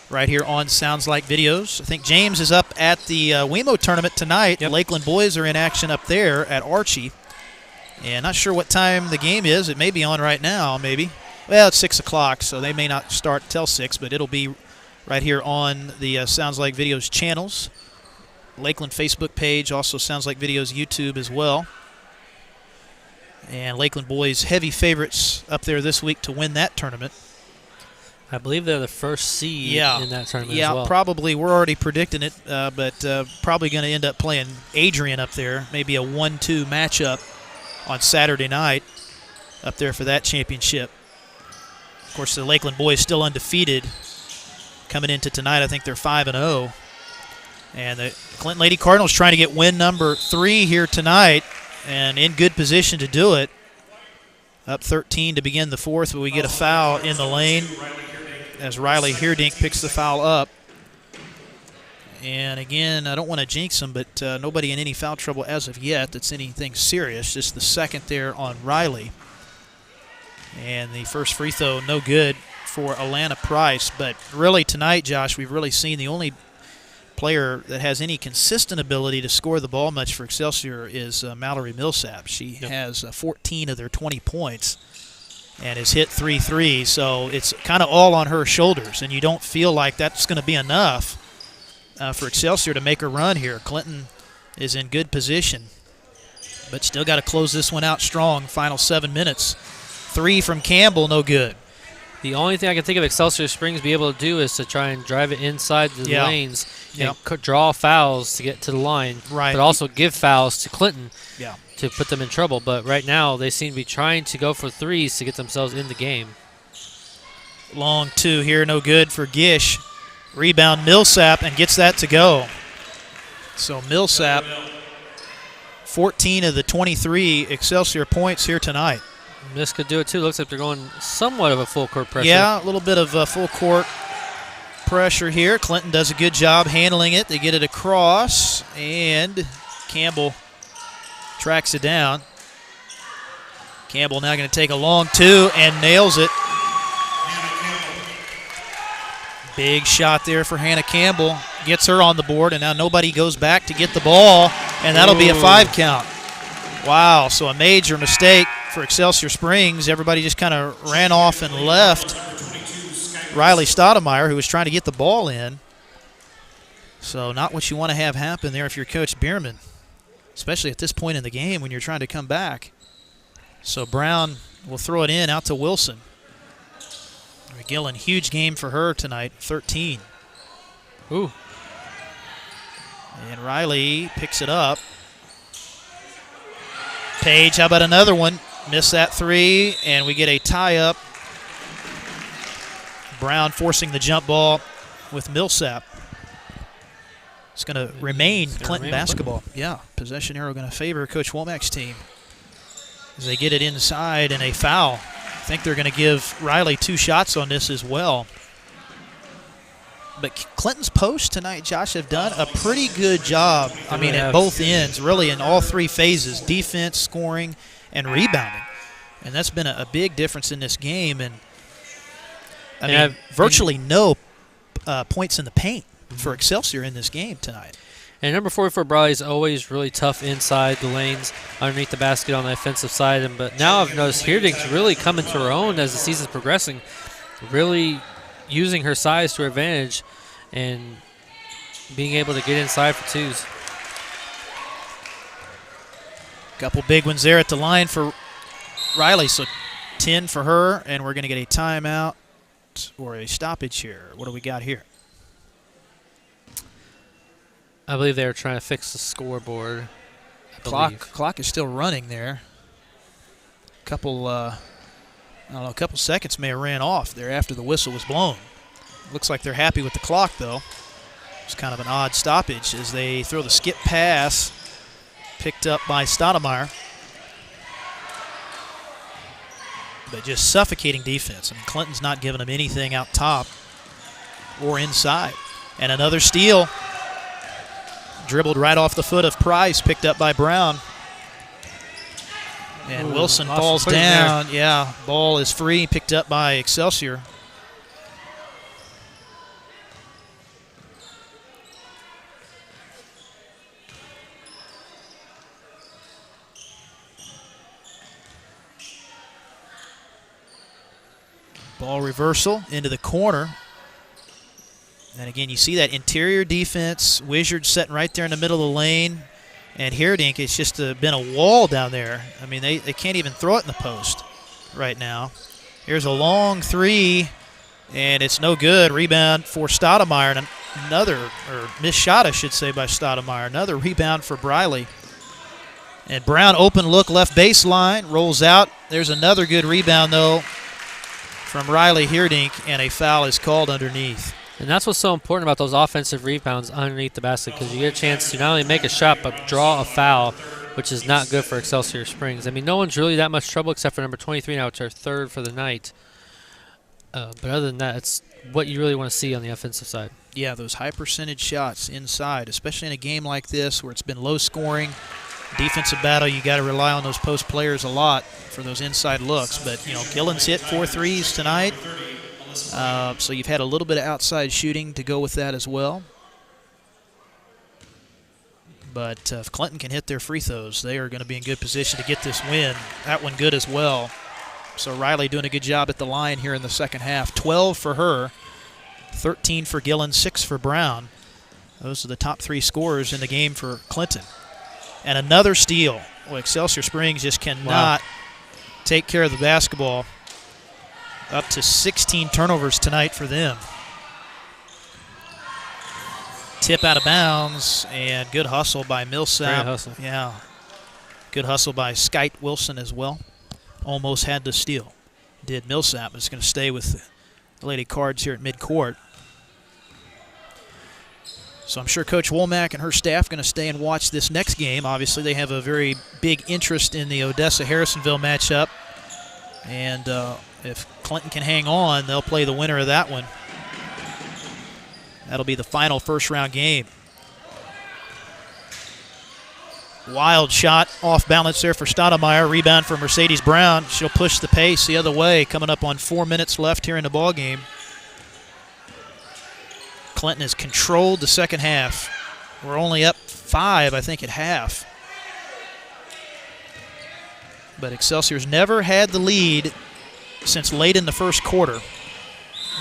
right here on Sounds Like Videos. I think James is up at the WeMo tournament tonight. The Lakeland boys are in action up there at Archie. And not sure what time the game is. It may be on right now, maybe. Well, it's 6 o'clock, so they may not start till 6, but it'll be right here on the Sounds Like Videos channels. Lakeland Facebook page, also Sounds Like Videos YouTube as well. And Lakeland boys heavy favorites up there this week to win that tournament. I believe they're the first seed in that tournament as well. Yeah, probably. We're already predicting it, but probably going to end up playing Adrian up there. Maybe a 1-2 matchup on Saturday night up there for that championship. Of course, the Lakeland boys still undefeated coming into tonight. I think they're 5-0. And the Clinton Lady Cardinals trying to get win number 3 here tonight and in good position to do it. Up 13 to begin the fourth, but we get a foul in the lane as Riley Heerdink picks the foul up. And again, I don't want to jinx them, but nobody in any foul trouble as of yet that's anything serious. Just the second there on Riley. And the first free throw, no good for Alana Price. But really tonight, Josh, we've really seen the only player that has any consistent ability to score the ball much for Excelsior is Mallory Millsap. She has 14 of their 20 points and has hit 3 threes, so it's kind of all on her shoulders, and you don't feel like that's going to be enough for Excelsior to make a run here. Clinton is in good position, but still got to close this one out strong. Final 7 minutes. 3 from Campbell, no good. The only thing I can think of Excelsior Springs be able to do is to try and drive it inside the lanes and draw fouls to get to the line, but also give fouls to Clinton to put them in trouble. But right now they seem to be trying to go for threes to get themselves in the game. Long 2 here, no good for Gish. Rebound Millsap and gets that to go. So Millsap, 14 of the 23 Excelsior points here tonight. This could do it too. Looks like they're going somewhat of a full court pressure. Yeah, a little bit of full court pressure here. Clinton does a good job handling it. They get it across, and Campbell tracks it down. Campbell now going to take a long 2 and nails it. Big shot there for Hannah Campbell. Gets her on the board, and now nobody goes back to get the ball, and that'll be a 5 count. Wow, so a major mistake for Excelsior Springs. Everybody just kind of ran off and left Riley Stoudemire, who was trying to get the ball in. So not what you want to have happen there if you're Coach Bierman, especially at this point in the game when you're trying to come back. So Brown will throw it in out to Wilson. McGillen, huge game for her tonight, 13. Ooh. And Riley picks it up. Page, how about another one? Missed that 3, and we get a tie-up. Brown forcing the jump ball with Millsap. It's going to remain Clinton basketball. Yeah, possession arrow going to favor Coach Womack's team as they get it inside and a foul. I think they're going to give Riley 2 shots on this as well. But Clinton's posts tonight, Josh, have done a pretty good job. I mean, at both ends, really in all 3 phases, defense, scoring, and rebounding. And that's been a big difference in this game. And, I mean, virtually no points in the paint for Excelsior in this game tonight. And number 44, Briley, is always really tough inside the lanes, underneath the basket on the offensive side. But now I've noticed Heerding's really coming to her own as the season's progressing, really using her size to her advantage and being able to get inside for 2s. Couple big ones there at the line for Riley, so 10 for her, and we're going to get a timeout or a stoppage here. What do we got here? I believe they were trying to fix the scoreboard. Clock is still running there. Couple seconds may have ran off there after the whistle was blown. Looks like they're happy with the clock, though. It's kind of an odd stoppage as they throw the skip pass, picked up by Stoudemire. But just suffocating defense. I mean, Clinton's not giving them anything out top or inside. And another steal. Dribbled right off the foot of Price, picked up by Brown. And Wilson falls down. Yeah, ball is free, picked up by Excelsior. Ball reversal into the corner. And again, you see that interior defense. Wizards sitting right there in the middle of the lane. And Heerdink, it's just been a wall down there. I mean, they can't even throw it in the post right now. Here's a long 3, and it's no good. Rebound for Stoudemire. And another, or missed shot, I should say, by Stoudemire. Another rebound for Briley. And Brown, open look, left baseline, rolls out. There's another good rebound, though, from Riley Heerdink, and a foul is called underneath. And that's what's so important about those offensive rebounds underneath the basket, because you get a chance to not only make a shot but draw a foul, which is not good for Excelsior Springs. I mean, no one's really that much trouble except for number 23 now, which is our 3rd for the night. But other than that, it's what you really want to see on the offensive side. Yeah, those high percentage shots inside, especially in a game like this where it's been low scoring, defensive battle, you got to rely on those post players a lot for those inside looks. But, you know, Gillen's hit 4 threes tonight. So you've had a little bit of outside shooting to go with that as well. But if Clinton can hit their free throws, they are going to be in good position to get this win. That one good as well. So Riley doing a good job at the line here in the second half. 12 for her, 13 for Gillen, 6 for Brown. Those are the top 3 scorers in the game for Clinton. And another steal. Well, Excelsior Springs just cannot take care of the basketball. Up to 16 turnovers tonight for them. Tip out of bounds, and good hustle by Millsap. Great hustle. Yeah. Good hustle by Skyte Wilson as well. Almost had the steal. Did Millsap, but it's going to stay with the Lady Cards here at midcourt. So I'm sure Coach Womack and her staff are going to stay and watch this next game. Obviously, they have a very big interest in the Odessa-Harrisonville matchup. And if Clinton can hang on, they'll play the winner of that one. That'll be the final first-round game. Wild shot off balance there for Stoudemire. Rebound for Mercedes Brown. She'll push the pace the other way, coming up on 4 minutes left here in the ball game. Clinton has controlled the second half. We're only up 5, I think, at half. But Excelsior's never had the lead since late in the first quarter.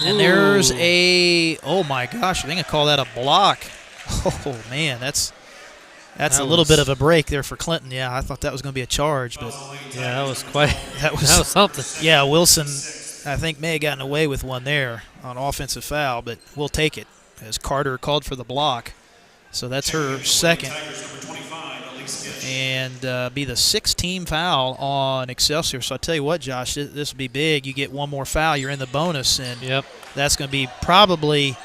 And there's a, oh my gosh, I think I call that a block. Oh man, that's a little bit of a break there for Clinton. Yeah, I thought that was going to be a charge, but yeah, that was quite. that was something. Yeah, Wilson, I think may have gotten away with one there on offensive foul, but we'll take it as Carter called for the block. So that's her second. And be the 6th team foul on Excelsior. So I tell you what, Josh, this will be big. You get one more foul, you're in the bonus, and that's going to be probably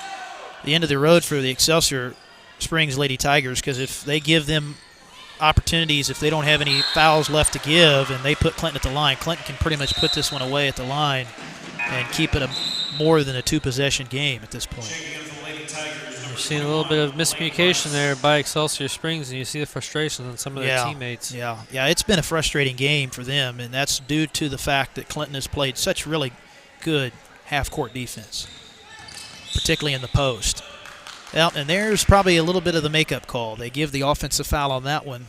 the end of the road for the Excelsior Springs Lady Tigers, because if they give them opportunities, if they don't have any fouls left to give, and they put Clinton at the line, Clinton can pretty much put this one away at the line and keep it more than a 2-possession game at this point. You're seeing a little bit of miscommunication there by Excelsior Springs, and you see the frustration on some of their teammates. Yeah, it's been a frustrating game for them, and that's due to the fact that Clinton has played such really good half-court defense, particularly in the post. Well, and there's probably a little bit of the makeup call. They give the offensive foul on that one.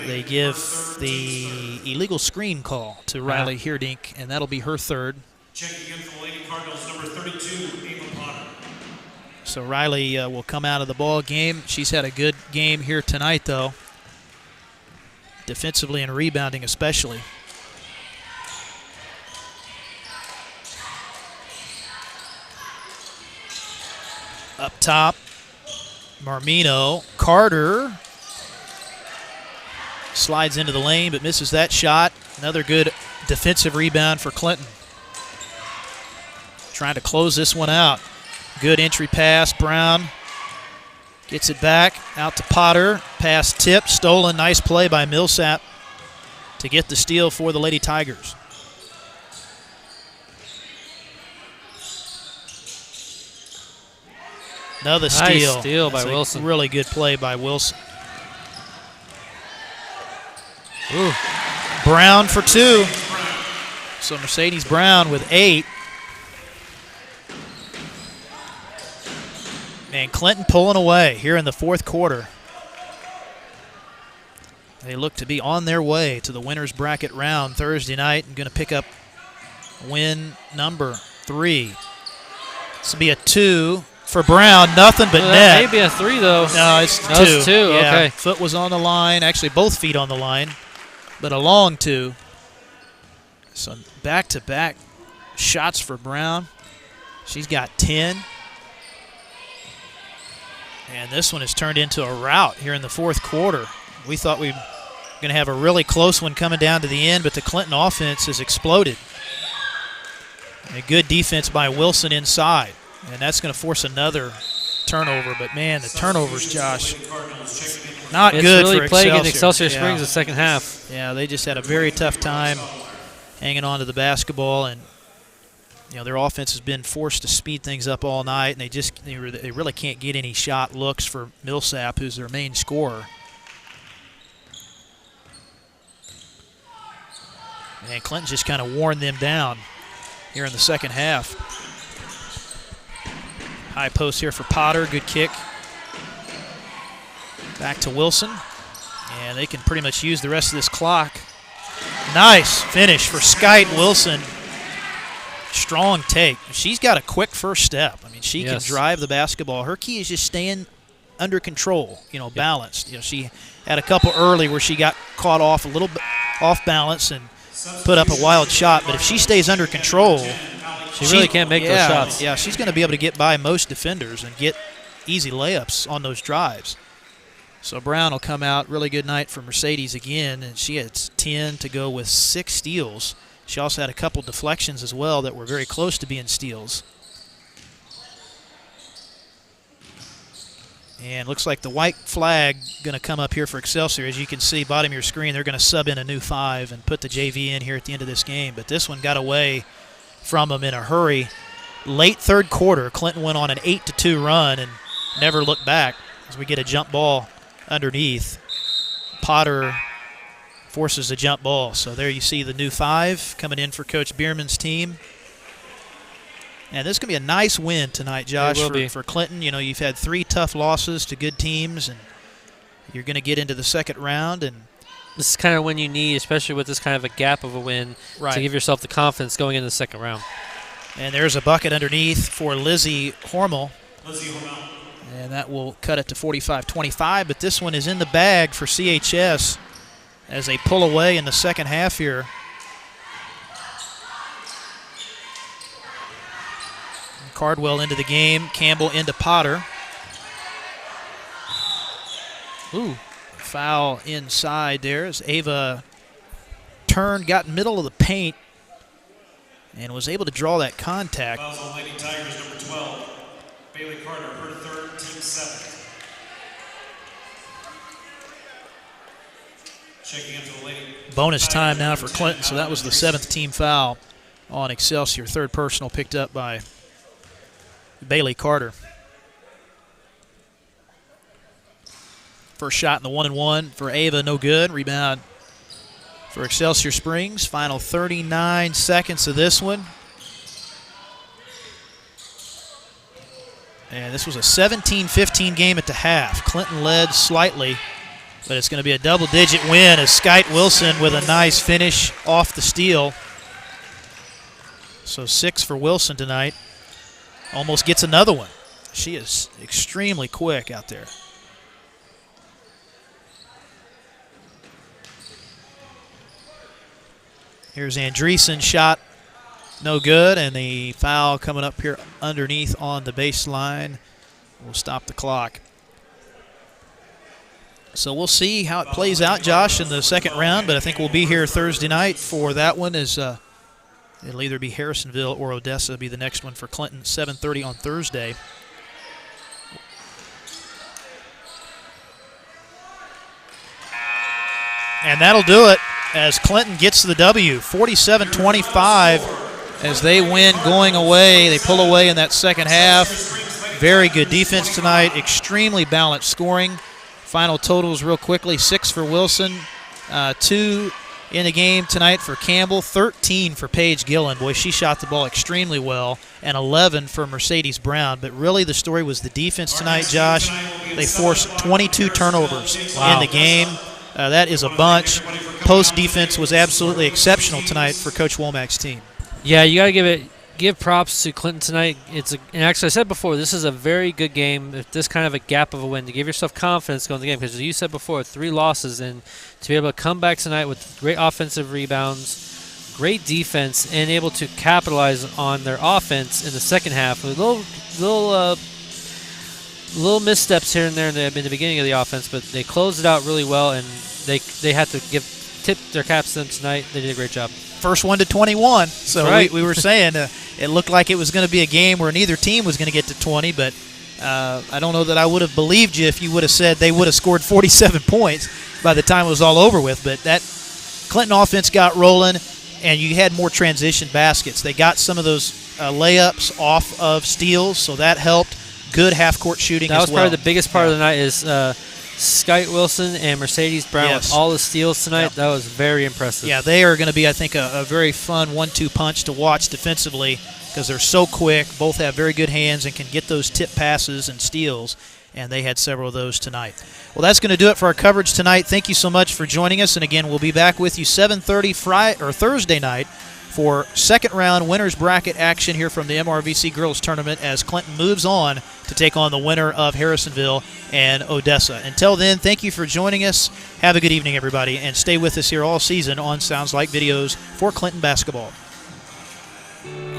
They give the illegal screen call to Riley Heerdink, and that'll be her 3rd. Check again for the Lady Cardinals, number 32, Ava Potter. So Riley will come out of the ball game. She's had a good game here tonight, though, defensively and rebounding especially. Up top, Marmino. Carter slides into the lane but misses that shot. Another good defensive rebound for Clinton. Trying to close this one out. Good entry pass. Brown gets it back out to Potter. Pass tip, stolen. Nice play by Millsap to get the steal for the Lady Tigers. Another steal. Nice steal by That's Wilson. Really good play by Wilson. Ooh. Brown for 2. So Mercedes Brown with 8. And Clinton pulling away here in the 4th quarter. They look to be on their way to the winner's bracket round Thursday night and going to pick up win number 3. This will be a 2 for Brown. Nothing but net. Maybe a 3, though. No, it's 2. It's 2, yeah, okay. Foot was on the line. Actually, both feet on the line, but a long 2. So back-to-back shots for Brown. She's got 10. And this one has turned into a rout here in the 4th quarter. We thought we were going to have a really close one coming down to the end, but the Clinton offense has exploded. A good defense by Wilson inside. And that's going to force another turnover. But, man, the turnovers, Josh, not good for Excelsior. It's really plaguing Excelsior Springs the second half. Yeah, they just had a very tough time hanging on to the basketball. And, you know, their offense has been forced to speed things up all night. And they really can't get any shot looks for Millsap, who's their main scorer. And Clinton just kind of worn them down. here in the second half. High post here for Potter. Good kick. Back to Wilson. And they can pretty much use the rest of this clock. Nice finish for Skyte Wilson. Strong take. She's got a quick first step. I mean, she can drive the basketball. Her key is just staying under control, balanced. She had a couple early where she got caught off a little bit off balance and put up a wild shot. But if she stays under control, she really can't make those shots. Yeah, she's going to be able to get by most defenders and get easy layups on those drives. So Brown will come out. Really good night for Mercedes again, and she had 10 to go with 6 steals. She also had a couple deflections as well that were very close to being steals. And looks like the white flag going to come up here for Excelsior. As you can see, bottom of your screen, they're going to sub in a new 5 and put the JV in here at the end of this game. But this one got away from them in a hurry. Late third quarter, Clinton went on an 8-2 run and never looked back as we get a jump ball underneath. Potter forces a jump ball. So there you see the new 5 coming in for Coach Bierman's team. And this is going to be a nice win tonight, Josh, for Clinton. You've had 3 tough losses to good teams, and you're going to get into the second round. And this is kind of when you need, especially with this kind of a gap of a win, to give yourself the confidence going into the second round. And there's a bucket underneath for Lizzie Hormel. And that will cut it to 45-25. But this one is in the bag for CHS as they pull away in the second half here. Cardwell into the game. Campbell into Potter. Ooh, foul inside there as Ava turned, got middle of the paint, and was able to draw that contact. Fouls on Lady Tigers, number 12. Bailey Carter, her third, team 7. Checking into the lady. Bonus time now for Clinton, so that was the 7th team foul on Excelsior. Third personal picked up by Bailey Carter. First shot in the 1-and-1 for Ava, no good. Rebound for Excelsior Springs. Final 39 seconds of this one. And this was a 17-15 game at the half. Clinton led slightly, but it's going to be a double-digit win as Skyte Wilson with a nice finish off the steal. So 6 for Wilson tonight. Almost gets another one. She is extremely quick out there. Here's Andreessen, shot no good, and the foul coming up here underneath on the baseline will stop the clock. So we'll see how it plays out, Josh, in the second round, but I think we'll be here Thursday night for that one. It'll either be Harrisonville or Odessa be the next one for Clinton, 7:30 on Thursday. And that'll do it as Clinton gets the W, 47-25 as they win going away. They pull away in that second half. Very good defense tonight, extremely balanced scoring. Final totals real quickly, 6 for Wilson, 2 in the game tonight for Campbell, 13 for Paige Gillen. Boy, she shot the ball extremely well, and 11 for Mercedes Brown. But really the story was the defense tonight, Josh. They forced 22 turnovers in the game. That is a bunch. Post defense was absolutely exceptional tonight for Coach Womack's team. Yeah, you got to give props to Clinton tonight. And actually, I said before, this is a very good game. If this kind of a gap of a win to give yourself confidence going into the game, because as you said before, 3 losses, and to be able to come back tonight with great offensive rebounds, great defense, and able to capitalize on their offense in the second half with little missteps here and there in the beginning of the offense, but they closed it out really well, and they had to tip their caps to them tonight. They did a great job. First one to 21. So right. we were saying it looked like it was going to be a game where neither team was going to get to 20, but I don't know that I would have believed you if you would have said they would have scored 47 points by the time it was all over with. But that Clinton offense got rolling, and you had more transition baskets. They got some of those layups off of steals, so that helped. Good half-court shooting as well. That was probably the biggest part of the night is Sky Wilson and Mercedes Brown with all the steals tonight. That was very impressive. Yeah, they are going to be, I think, a very fun 1-2 punch to watch defensively because they're so quick. Both have very good hands and can get those tip passes and steals, and they had several of those tonight. Well, that's going to do it for our coverage tonight. Thank you so much for joining us, and again, we'll be back with you 7:30 Thursday night for second-round winners bracket action here from the MRVC Girls Tournament as Clinton moves on to take on the winner of Harrisonville and Odessa. Until then, thank you for joining us. Have a good evening, everybody, and stay with us here all season on Sounds Like Videos for Clinton basketball.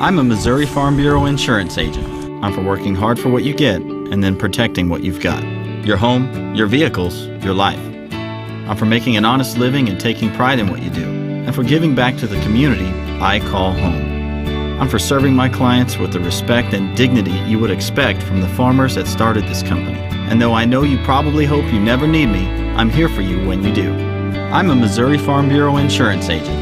I'm a Missouri Farm Bureau insurance agent. I'm for working hard for what you get and then protecting what you've got. Your home, your vehicles, your life. I'm for making an honest living and taking pride in what you do, and for giving back to the community I call home. I'm for serving my clients with the respect and dignity you would expect from the farmers that started this company. And though I know you probably hope you never need me, I'm here for you when you do. I'm a Missouri Farm Bureau insurance agent.